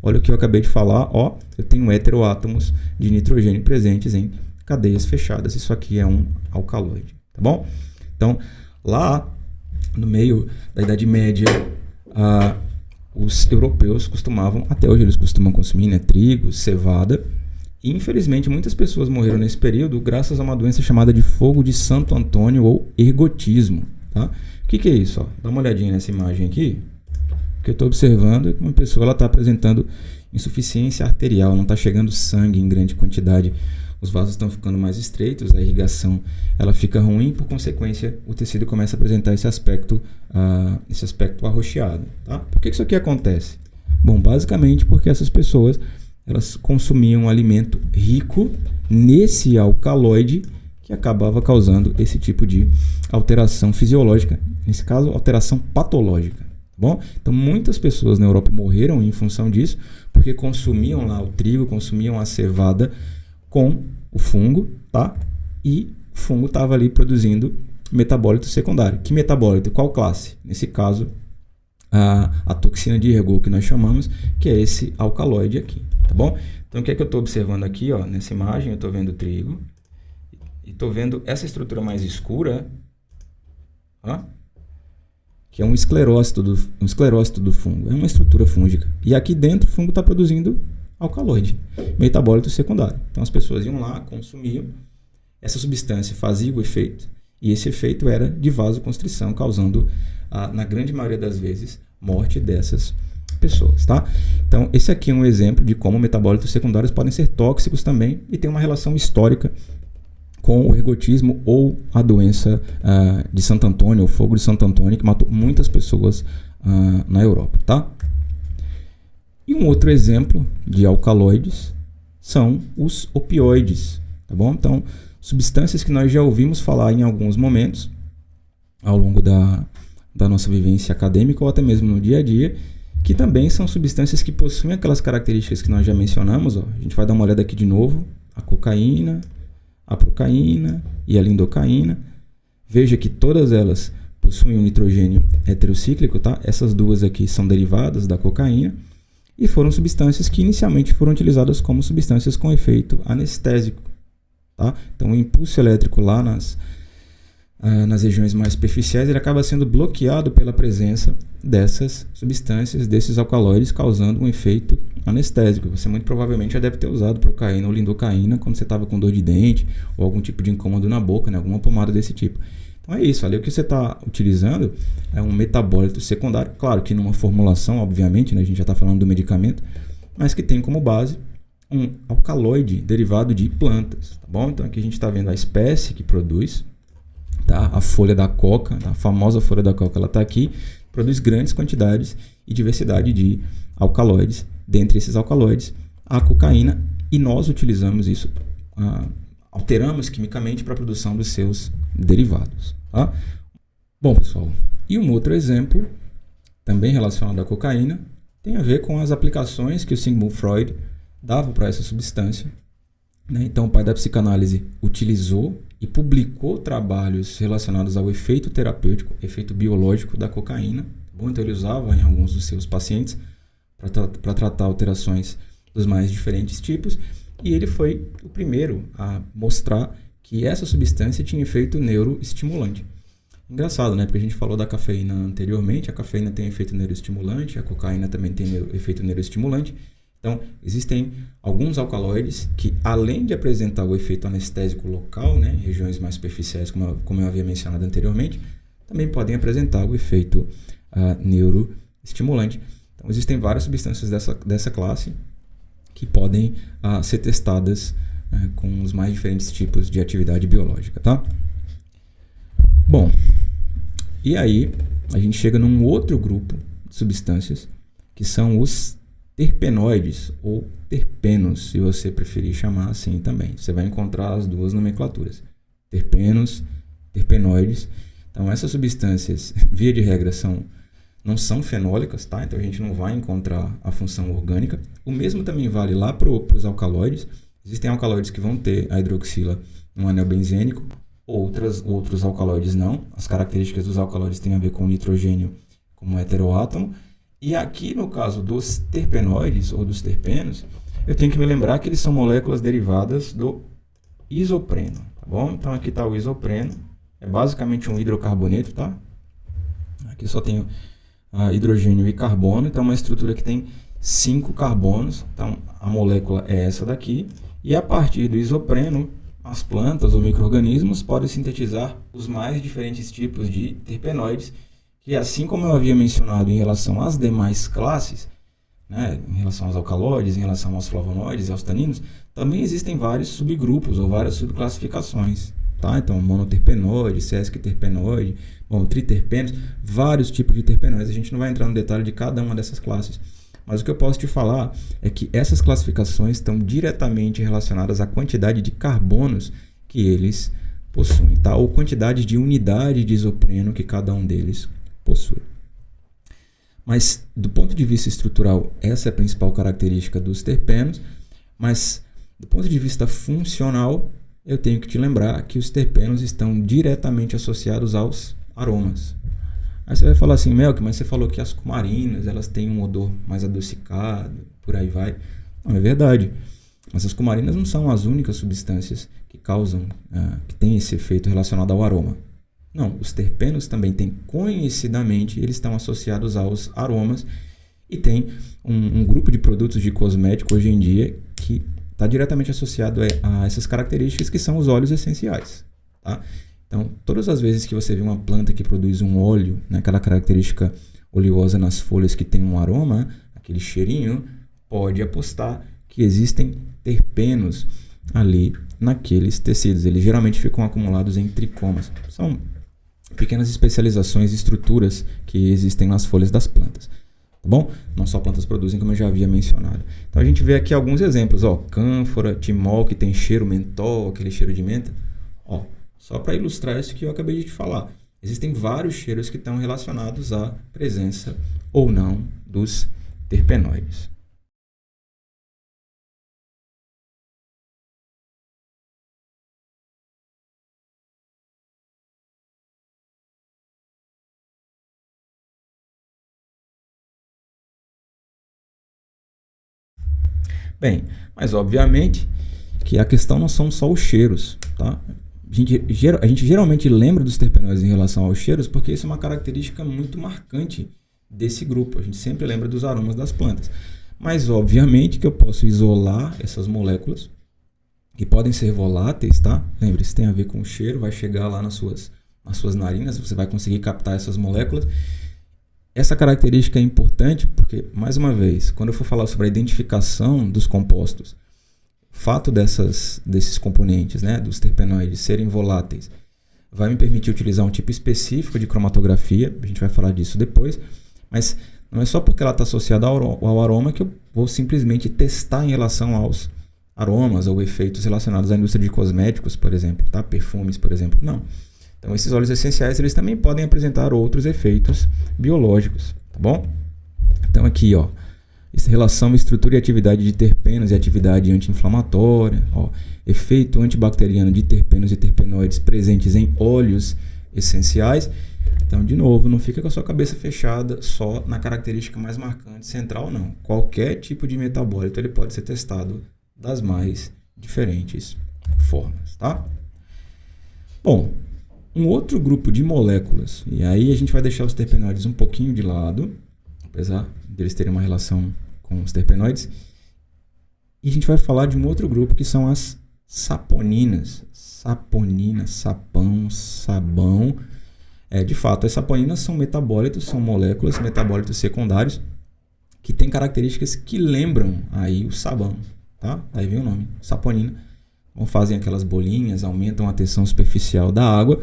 Olha o que eu acabei de falar, ó, eu tenho heteroátomos de nitrogênio presentes em cadeias fechadas. Isso aqui é um alcaloide, tá bom? Então, lá no meio da Idade Média, os europeus costumavam, até hoje eles costumam consumir, né, trigo, cevada. E infelizmente muitas pessoas morreram nesse período graças a uma doença chamada de fogo de Santo Antônio ou ergotismo, tá? O que é isso? Ó? Dá uma olhadinha nessa imagem aqui. O que eu estou observando é que uma pessoa está apresentando insuficiência arterial, não está chegando sangue em grande quantidade, os vasos estão ficando mais estreitos, a irrigação ela fica ruim, por consequência o tecido começa a apresentar esse aspecto arroxeado. Tá? Por que isso aqui acontece? Bom, basicamente porque essas pessoas elas consumiam um alimento rico nesse alcaloide que acabava causando esse tipo de alteração fisiológica, nesse caso alteração patológica. Bom, então muitas pessoas na Europa morreram em função disso, porque consumiam lá o trigo, consumiam a cevada com o fungo, tá? E o fungo estava ali produzindo metabólito secundário. Que metabólito? Qual classe? Nesse caso, a toxina de ergot que nós chamamos, que é esse alcaloide aqui, tá bom? Então o que é que eu estou observando aqui, ó? Nessa imagem eu estou vendo o trigo e estou vendo essa estrutura mais escura, ó, que é um esclerócito do fungo. É uma estrutura fúngica. E aqui dentro o fungo está produzindo alcaloide, metabólito secundário. Então as pessoas iam lá, consumiam, essa substância fazia o efeito, e esse efeito era de vasoconstrição, causando, na grande maioria das vezes, morte dessas pessoas. Tá? Então esse aqui é um exemplo de como metabólitos secundários podem ser tóxicos também e tem uma relação histórica com o ergotismo ou a doença de Santo Antônio, o fogo de Santo Antônio, que matou muitas pessoas na Europa. Tá? E um outro exemplo de alcaloides são os opioides. Tá bom? Então, substâncias que nós já ouvimos falar em alguns momentos ao longo da nossa vivência acadêmica ou até mesmo no dia a dia, que também são substâncias que possuem aquelas características que nós já mencionamos. Ó. A gente vai dar uma olhada aqui de novo. A cocaína, a procaína e a lidocaína. Veja que todas elas possuem um nitrogênio heterocíclico, tá? Essas duas aqui são derivadas da cocaína e foram substâncias que inicialmente foram utilizadas como substâncias com efeito anestésico, tá? Então o impulso elétrico lá nas regiões mais superficiais ele acaba sendo bloqueado pela presença dessas substâncias, desses alcaloides, causando um efeito anestésico. Você muito provavelmente já deve ter usado procaína ou lidocaína quando você estava com dor de dente ou algum tipo de incômodo na boca, né? Alguma pomada desse tipo. Então é isso, ali o que você está utilizando é um metabólito secundário, claro que numa formulação, obviamente, né? A gente já está falando do medicamento, mas que tem como base um alcaloide derivado de plantas, tá bom? Então aqui a gente está vendo a espécie que produz, tá? A folha da coca, a famosa folha da coca, ela está aqui, produz grandes quantidades e diversidade de alcaloides. Dentre esses alcaloides, a cocaína, e nós utilizamos isso, alteramos quimicamente para a produção dos seus derivados. Tá? Bom, pessoal, e um outro exemplo, também relacionado à cocaína, tem a ver com as aplicações que o Sigmund Freud dava para essa substância. Né? Então, o pai da psicanálise utilizou e publicou trabalhos relacionados ao efeito terapêutico, efeito biológico da cocaína. Bom, então, ele usava em alguns dos seus pacientes para tratar alterações dos mais diferentes tipos. E ele foi o primeiro a mostrar que essa substância tinha efeito neuroestimulante. Engraçado, né? Porque a gente falou da cafeína anteriormente, a cafeína tem efeito neuroestimulante, a cocaína também tem efeito neuroestimulante. Então, existem alguns alcaloides que, além de apresentar o efeito anestésico local, né, em regiões mais superficiais, como eu havia mencionado anteriormente, também podem apresentar o efeito neuroestimulante. Então, existem várias substâncias dessa classe que podem ser testadas com os mais diferentes tipos de atividade biológica, tá? Bom, e aí a gente chega num outro grupo de substâncias que são os terpenoides ou terpenos, se você preferir chamar assim também. Você vai encontrar as duas nomenclaturas, terpenos, terpenoides. Então essas substâncias, via de regra, não são fenólicas, tá? Então a gente não vai encontrar a função orgânica. O mesmo também vale lá para os alcaloides. Existem alcaloides que vão ter a hidroxila no anel benzênico, outros alcaloides não. As características dos alcaloides têm a ver com o nitrogênio como heteroátomo. E aqui no caso dos terpenoides ou dos terpenos, eu tenho que me lembrar que eles são moléculas derivadas do isopreno, tá bom? Então aqui está o isopreno, é basicamente um hidrocarboneto, tá? Aqui só tem hidrogênio e carbono, então é uma estrutura que tem 5 carbonos. Então a molécula é essa daqui, e a partir do isopreno, as plantas ou micro-organismos podem sintetizar os mais diferentes tipos de terpenoides, que, assim como eu havia mencionado em relação às demais classes, né, em relação aos alcaloides, em relação aos flavonoides e aos taninos, também existem vários subgrupos ou várias subclassificações, tá? Então, monoterpenoide, sesquiterpenoide, triterpenos, vários tipos de terpenoides. A gente não vai entrar no detalhe de cada uma dessas classes, mas o que eu posso te falar é que essas classificações estão diretamente relacionadas à quantidade de carbonos que eles possuem, tá? Ou quantidade de unidade de isopreno que cada um deles possui. Mas, do ponto de vista estrutural, essa é a principal característica dos terpenos, mas, do ponto de vista funcional, eu tenho que te lembrar que os terpenos estão diretamente associados aos aromas. Aí você vai falar assim, Melk, mas você falou que as cumarinas, elas têm um odor mais adocicado, por aí vai. Não, é verdade. Mas as cumarinas não são as únicas substâncias que causam, que têm esse efeito relacionado ao aroma. Não, os terpenos também têm, conhecidamente, eles estão associados aos aromas, e tem um grupo de produtos de cosmético hoje em dia que está diretamente associado a essas características, que são os óleos essenciais, tá? Então, todas as vezes que você vê uma planta que produz um óleo, né, aquela característica oleosa nas folhas que tem um aroma, aquele cheirinho, pode apostar que existem terpenos ali naqueles tecidos. Eles geralmente ficam acumulados em tricomas. São pequenas especializações e estruturas que existem nas folhas das plantas. Tá bom? Não só plantas produzem, como eu já havia mencionado. Então a gente vê aqui alguns exemplos. Cânfora, timol, que tem cheiro mentol, aquele cheiro de menta. Só para ilustrar isso que eu acabei de te falar. Existem vários cheiros que estão relacionados à presença ou não dos terpenoides. Bem, mas obviamente que a questão não são só os cheiros, tá? A gente geralmente lembra dos terpenoides em relação aos cheiros porque isso é uma característica muito marcante desse grupo. A gente sempre lembra dos aromas das plantas. Mas obviamente que eu posso isolar essas moléculas, que podem ser voláteis, tá? Lembre-se, tem a ver com o cheiro, vai chegar lá nas suas narinas, você vai conseguir captar essas moléculas. Essa característica é importante porque, mais uma vez, quando eu for falar sobre a identificação dos compostos, o fato desses componentes, né, dos terpenoides, serem voláteis, vai me permitir utilizar um tipo específico de cromatografia, a gente vai falar disso depois, mas não é só porque ela está associada ao aroma que eu vou simplesmente testar em relação aos aromas ou efeitos relacionados à indústria de cosméticos, por exemplo, tá? Perfumes, por exemplo, não. Então, esses óleos essenciais, eles também podem apresentar outros efeitos biológicos, tá bom? Então, aqui, essa relação estrutura e atividade de terpenos e atividade anti-inflamatória, efeito antibacteriano de terpenos e terpenoides presentes em óleos essenciais. Então, de novo, não fica com a sua cabeça fechada só na característica mais marcante central, não. Qualquer tipo de metabólito, ele pode ser testado das mais diferentes formas, tá? Bom, um outro grupo de moléculas, e aí a gente vai deixar os terpenoides um pouquinho de lado, apesar deles terem uma relação com os terpenoides, e a gente vai falar de um outro grupo que são as saponinas. Saponina, sapão, sabão. De fato, as saponinas são metabólitos, são moléculas, metabólitos secundários, que têm características que lembram aí o sabão, tá? Daí vem o nome, saponina. Então, fazem aquelas bolinhas, aumentam a tensão superficial da água.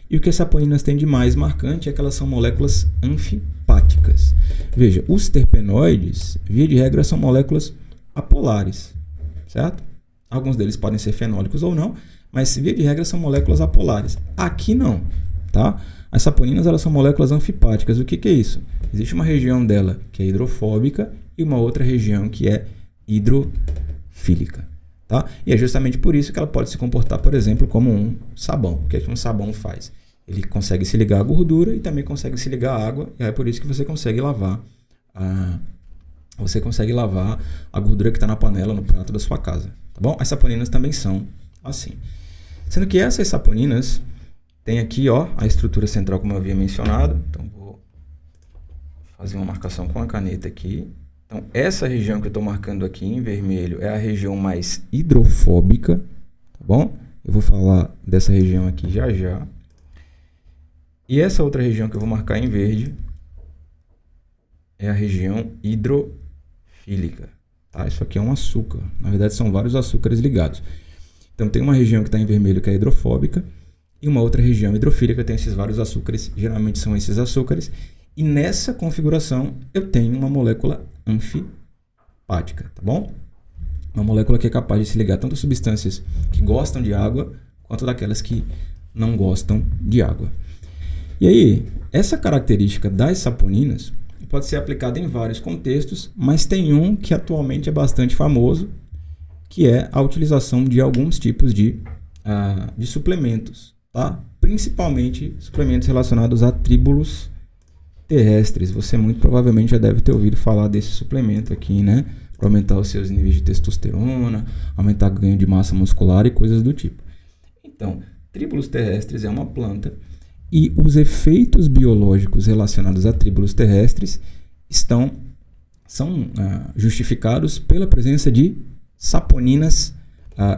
E o que as saponinas têm de mais marcante é que elas são moléculas anfipáticas. Veja, os terpenoides, via de regra, são moléculas apolares, certo? Alguns deles podem ser fenólicos ou não, mas via de regra são moléculas apolares. Aqui não, tá? As saponinas, elas são moléculas anfipáticas. O que é isso? Existe uma região dela que é hidrofóbica e uma outra região que é hidrofílica, tá? E é justamente por isso que ela pode se comportar, por exemplo, como um sabão. O que é que um sabão faz? Ele consegue se ligar à gordura e também consegue se ligar à água, e é por isso que você consegue lavar a gordura que está na panela, no prato da sua casa, tá bom? As saponinas também são assim. Sendo que essas saponinas tem aqui, ó, a estrutura central, como eu havia mencionado. Então, vou fazer uma marcação com a caneta aqui. Então, essa região que eu estou marcando aqui em vermelho é a região mais hidrofóbica, tá bom? Eu vou falar dessa região aqui já já. E essa outra região que eu vou marcar em verde é a região hidrofílica, tá? Isso aqui é um açúcar. Na verdade, são vários açúcares ligados. Então, tem uma região que está em vermelho que é hidrofóbica e uma outra região hidrofílica tem esses vários açúcares. Geralmente são esses açúcares. E nessa configuração, eu tenho uma molécula anfipática, tá bom? Uma molécula que é capaz de se ligar tanto a substâncias que gostam de água quanto daquelas que não gostam de água. E aí, essa característica das saponinas pode ser aplicada em vários contextos, mas tem um que atualmente é bastante famoso, que é a utilização de alguns tipos de suplementos, tá? Principalmente suplementos relacionados a tríbulos terrestres. Você muito provavelmente já deve ter ouvido falar desse suplemento aqui, né? Para aumentar os seus níveis de testosterona, aumentar o ganho de massa muscular e coisas do tipo. Então, tríbulos terrestres é uma planta e os efeitos biológicos relacionados a tríbulos terrestres são justificados pela presença de saponinas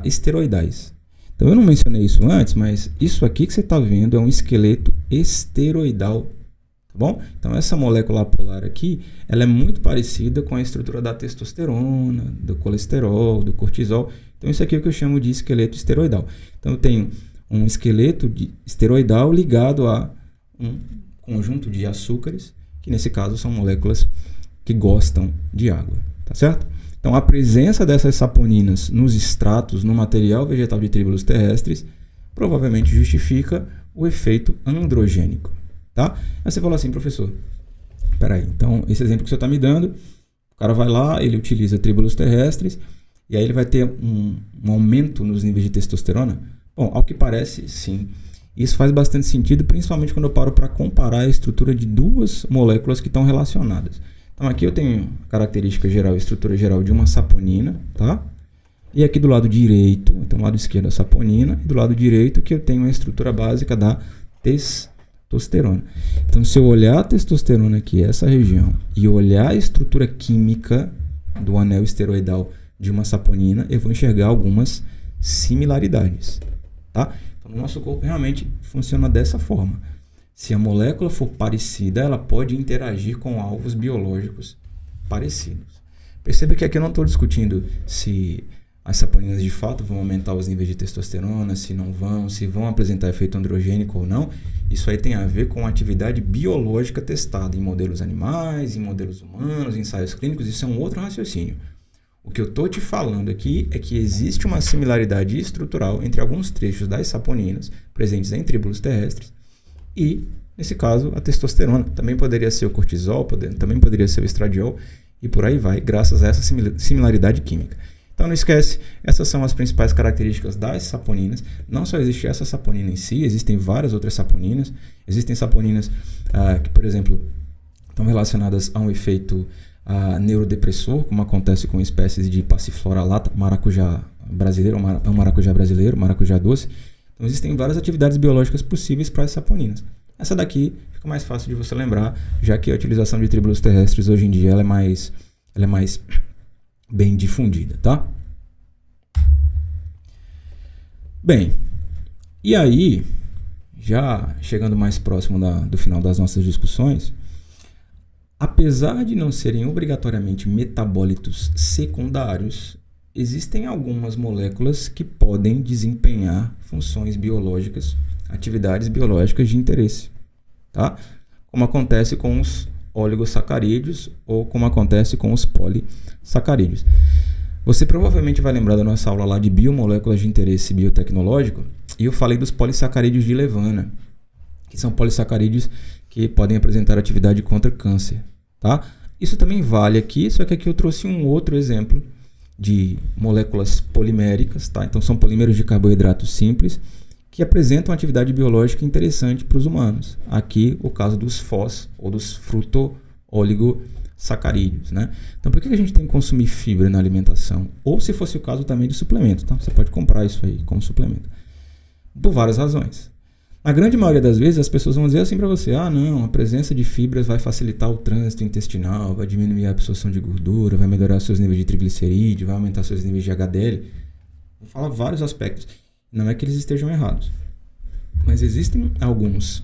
esteroidais. Então, eu não mencionei isso antes, mas isso aqui que você está vendo é um esqueleto esteroidal, tá bom? Então, essa molécula apolar aqui, ela é muito parecida com a estrutura da testosterona, do colesterol, do cortisol. Então, isso aqui é o que eu chamo de esqueleto esteroidal. Então, eu tenho um esqueleto esteroidal ligado a um conjunto de açúcares, que nesse caso são moléculas que gostam de água, tá certo? Então, a presença dessas saponinas nos extratos, no material vegetal de tríbulos terrestres, provavelmente justifica o efeito androgênico, tá? Aí você fala assim, professor, peraí, então esse exemplo que você está me dando, o cara vai lá, ele utiliza tríbulos terrestres, e aí ele vai ter um aumento nos níveis de testosterona? Bom, ao que parece, sim. Isso faz bastante sentido, principalmente quando eu paro para comparar a estrutura de duas moléculas que estão relacionadas. Então, aqui eu tenho característica geral, estrutura geral de uma saponina, tá? E aqui do lado direito, então, do lado esquerdo a saponina, e do lado direito que eu tenho a estrutura básica da testosterona. Então, se eu olhar a testosterona aqui, essa região, e olhar a estrutura química do anel esteroidal de uma saponina, eu vou enxergar algumas similaridades, tá? Então, o nosso corpo realmente funciona dessa forma. Se a molécula for parecida, ela pode interagir com alvos biológicos parecidos. Perceba que aqui eu não estou discutindo se as saponinas de fato vão aumentar os níveis de testosterona, se não vão, se vão apresentar efeito androgênico ou não. Isso aí tem a ver com a atividade biológica testada em modelos animais, em modelos humanos, em ensaios clínicos. Isso é um outro raciocínio. O que eu estou te falando aqui é que existe uma similaridade estrutural entre alguns trechos das saponinas presentes em tríbulos terrestres e, nesse caso, a testosterona. Também poderia ser o cortisol, também poderia ser o estradiol e por aí vai, graças a essa similaridade química. Então não esquece, essas são as principais características das saponinas. Não só existe essa saponina em si, existem várias outras saponinas. Existem saponinas que, por exemplo, estão relacionadas a um efeito neurodepressor, como acontece com espécies de passiflora lata, maracujá brasileiro, maracujá doce. Então existem várias atividades biológicas possíveis para as saponinas. Essa daqui fica mais fácil de você lembrar, já que a utilização de tribulus terrestres hoje em dia ela é mais bem difundida, tá? Bem, e aí, já chegando mais próximo do final das nossas discussões, apesar de não serem obrigatoriamente metabólitos secundários, existem algumas moléculas que podem desempenhar funções biológicas, atividades biológicas de interesse, tá? Como acontece com os oligosacarídeos ou como acontece com os polissacarídeos. Você provavelmente vai lembrar da nossa aula lá de biomoléculas de interesse biotecnológico, e eu falei dos polissacarídeos de Levana, que são polissacarídeos que podem apresentar atividade contra câncer, tá? Isso também vale aqui, só que aqui eu trouxe um outro exemplo de moléculas poliméricas, tá? Então são polímeros de carboidrato simples que apresentam atividade biológica interessante para os humanos. Aqui o caso dos FOS ou dos fruto-oligosacarídeos, né? Então por que a gente tem que consumir fibra na alimentação? Ou se fosse o caso também de suplemento, tá? Você pode comprar isso aí como suplemento. Por várias razões. Na grande maioria das vezes, as pessoas vão dizer assim para você: ah, não, a presença de fibras vai facilitar o trânsito intestinal, vai diminuir a absorção de gordura, vai melhorar seus níveis de triglicerídeo, vai aumentar seus níveis de HDL. Vou falar vários aspectos. Não é que eles estejam errados. Mas existem alguns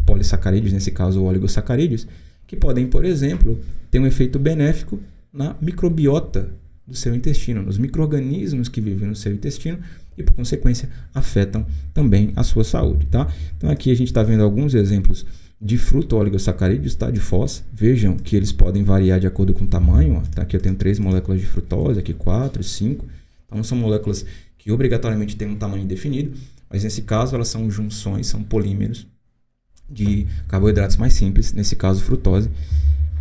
polissacarídeos, nesse caso oligosacarídeos, que podem, por exemplo, ter um efeito benéfico na microbiota do seu intestino, nos micro-organismos que vivem no seu intestino, e, por consequência, afetam também a sua saúde, tá? Então, aqui a gente está vendo alguns exemplos de fruto-oligosacarídeos, tá? De FOS. Vejam que eles podem variar de acordo com o tamanho, ó. Tá? Aqui eu tenho 3 moléculas de frutose, aqui 4, 5. Então, não são moléculas que obrigatoriamente têm um tamanho definido, mas nesse caso elas são junções, são polímeros de carboidratos mais simples, nesse caso frutose.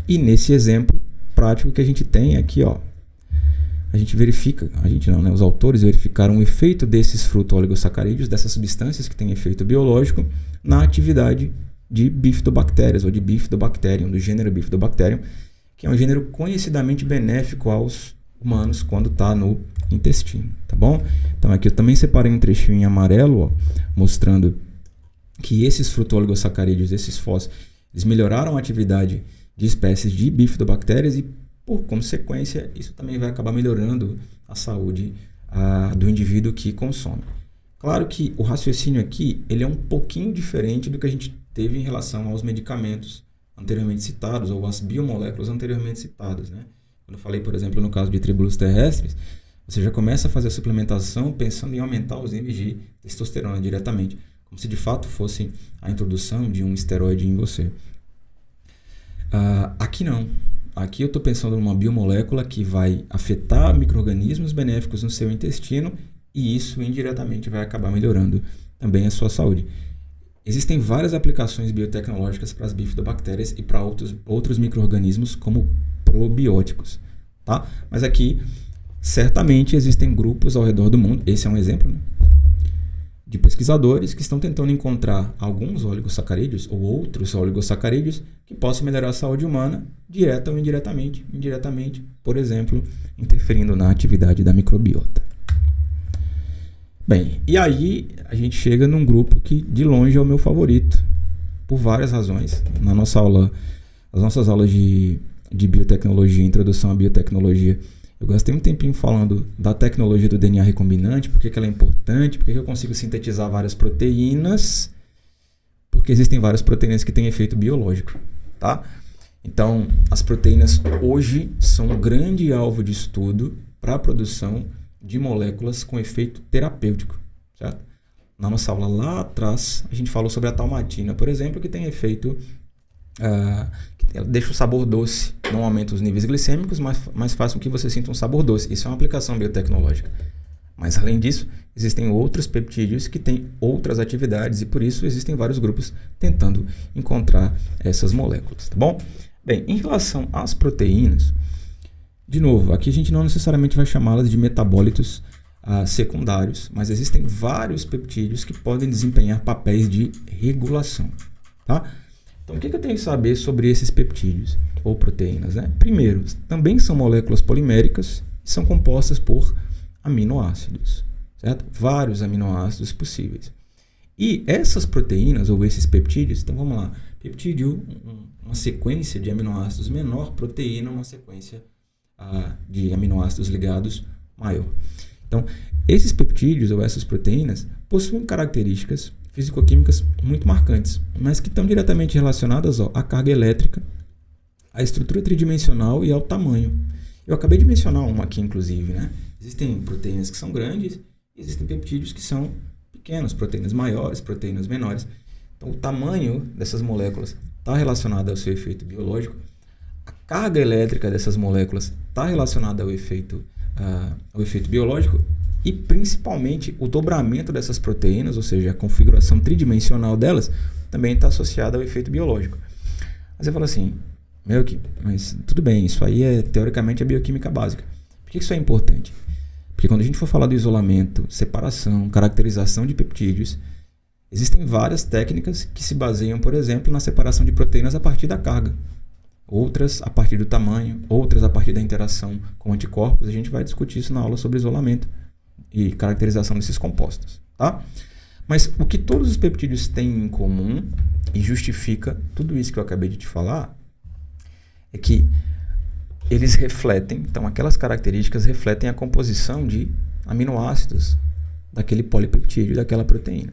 E nesse exemplo prático que a gente tem aqui, ó, os autores verificaram o efeito desses fruto-oligosacarídeos, dessas substâncias que têm efeito biológico, na atividade de bifidobactérias, ou de bifidobacterium, do gênero bifidobacterium, que é um gênero conhecidamente benéfico aos humanos quando está no intestino, tá bom? Então aqui eu também separei um trechinho em amarelo, ó, mostrando que esses fruto-oligosacarídeos, esses FOS, eles melhoraram a atividade de espécies de bifidobactérias e, por consequência, isso também vai acabar melhorando a saúde do indivíduo que consome. Claro que o raciocínio aqui ele é um pouquinho diferente do que a gente teve em relação aos medicamentos anteriormente citados ou às biomoléculas anteriormente citadas, né? Quando eu falei, por exemplo, no caso de tribulus terrestres, você já começa a fazer a suplementação pensando em aumentar os níveis de testosterona diretamente, como se de fato fosse a introdução de um esteroide em você. Aqui não. Aqui eu estou pensando numa biomolécula que vai afetar micro-organismos benéficos no seu intestino e isso indiretamente vai acabar melhorando também a sua saúde. Existem várias aplicações biotecnológicas para as bifidobactérias e para outros micro-organismos como probióticos, tá? Mas aqui, certamente, existem grupos ao redor do mundo, esse é um exemplo, né, de pesquisadores que estão tentando encontrar alguns oligosacarídeos ou outros oligosacarídeos que possam melhorar a saúde humana, direta ou indiretamente, por exemplo, interferindo na atividade da microbiota. Bem, e aí a gente chega num grupo que de longe é o meu favorito, por várias razões. Nas nossas aulas de biotecnologia, introdução à biotecnologia, eu gastei um tempinho falando da tecnologia do DNA recombinante, por que ela é importante, por que eu consigo sintetizar várias proteínas, porque existem várias proteínas que têm efeito biológico, tá? Então, as proteínas hoje são um grande alvo de estudo para a produção de moléculas com efeito terapêutico, certo? Na nossa aula lá atrás, a gente falou sobre a talmatina, por exemplo, que tem efeito... que deixa o sabor doce, não aumenta os níveis glicêmicos, mas faz com que você sinta um sabor doce. Isso é uma aplicação biotecnológica. Mas além disso, existem outros peptídeos que têm outras atividades e por isso existem vários grupos tentando encontrar essas moléculas, tá bom? Bem, em relação às proteínas, de novo, aqui a gente não necessariamente vai chamá-las de metabólitos secundários, mas existem vários peptídeos que podem desempenhar papéis de regulação, tá? Então, o que eu tenho que saber sobre esses peptídeos ou proteínas, né? Primeiro, também são moléculas poliméricas e são compostas por aminoácidos, certo? Vários aminoácidos possíveis. E essas proteínas ou esses peptídeos, então vamos lá, peptídeo, uma sequência de aminoácidos menor, proteína, uma sequência de aminoácidos ligados maior. Então, esses peptídeos ou essas proteínas possuem características fisicoquímicas muito marcantes, mas que estão diretamente relacionadas à carga elétrica, à estrutura tridimensional e ao tamanho. Eu acabei de mencionar uma aqui, inclusive, né? Existem proteínas que são grandes, existem peptídeos que são pequenos, proteínas maiores, proteínas menores. Então, o tamanho dessas moléculas está relacionado ao seu efeito biológico, a carga elétrica dessas moléculas está relacionada ao efeito biológico e, principalmente, o dobramento dessas proteínas, ou seja, a configuração tridimensional delas, também está associada ao efeito biológico. Aí você fala assim, mas tudo bem, isso aí é teoricamente a bioquímica básica. Por que isso é importante? Porque quando a gente for falar do isolamento, separação, caracterização de peptídeos, existem várias técnicas que se baseiam, por exemplo, na separação de proteínas a partir da carga. Outras a partir do tamanho, outras a partir da interação com anticorpos. A gente vai discutir isso na aula sobre isolamento e caracterização desses compostos, tá? Mas o que todos os peptídeos têm em comum e justifica tudo isso que eu acabei de te falar é que eles refletem, então aquelas características refletem a composição de aminoácidos daquele polipeptídeo, daquela proteína.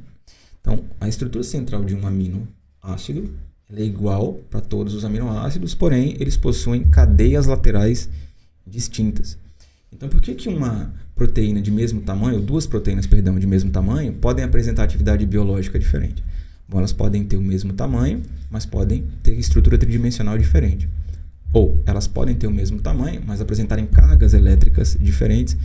Então, a estrutura central de um aminoácido é igual para todos os aminoácidos, porém, eles possuem cadeias laterais distintas. Então, por que uma proteína de mesmo tamanho, ou duas proteínas, perdão, de mesmo tamanho, podem apresentar atividade biológica diferente? Bom, elas podem ter o mesmo tamanho, mas podem ter estrutura tridimensional diferente. Ou elas podem ter o mesmo tamanho, mas apresentarem cargas elétricas diferentes,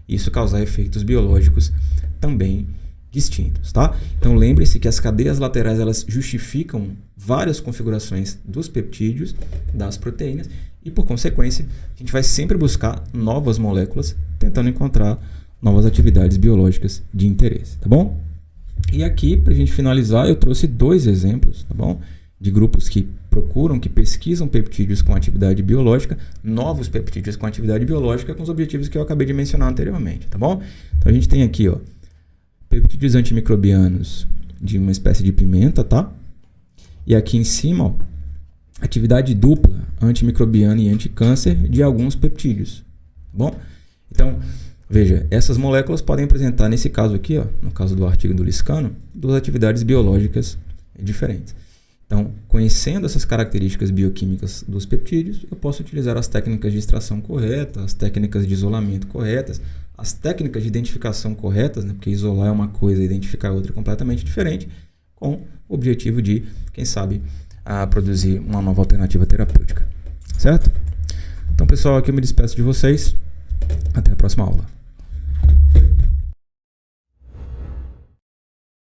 e isso causar efeitos biológicos também distintos, tá? Então lembre-se que as cadeias laterais elas justificam várias configurações dos peptídeos, das proteínas, e por consequência a gente vai sempre buscar novas moléculas, tentando encontrar novas atividades biológicas de interesse, tá bom? E aqui, para a gente finalizar, eu trouxe 2 exemplos, tá bom? De grupos que procuram, que pesquisam peptídeos com atividade biológica, novos peptídeos com atividade biológica, com os objetivos que eu acabei de mencionar anteriormente, tá bom? Então a gente tem aqui, ó, peptídeos antimicrobianos de uma espécie de pimenta, tá? E aqui em cima, ó, atividade dupla antimicrobiana e anticâncer de alguns peptídeos, tá bom? Então, veja, essas moléculas podem apresentar, nesse caso aqui, ó, no caso do artigo do Liscano, 2 atividades biológicas diferentes. Então, conhecendo essas características bioquímicas dos peptídeos, eu posso utilizar as técnicas de extração corretas, as técnicas de isolamento corretas, as técnicas de identificação corretas, né, porque isolar é uma coisa e identificar outra é completamente diferente, com o objetivo de, quem sabe, produzir uma nova alternativa terapêutica. Certo? Então, pessoal, aqui eu me despeço de vocês. Até a próxima aula.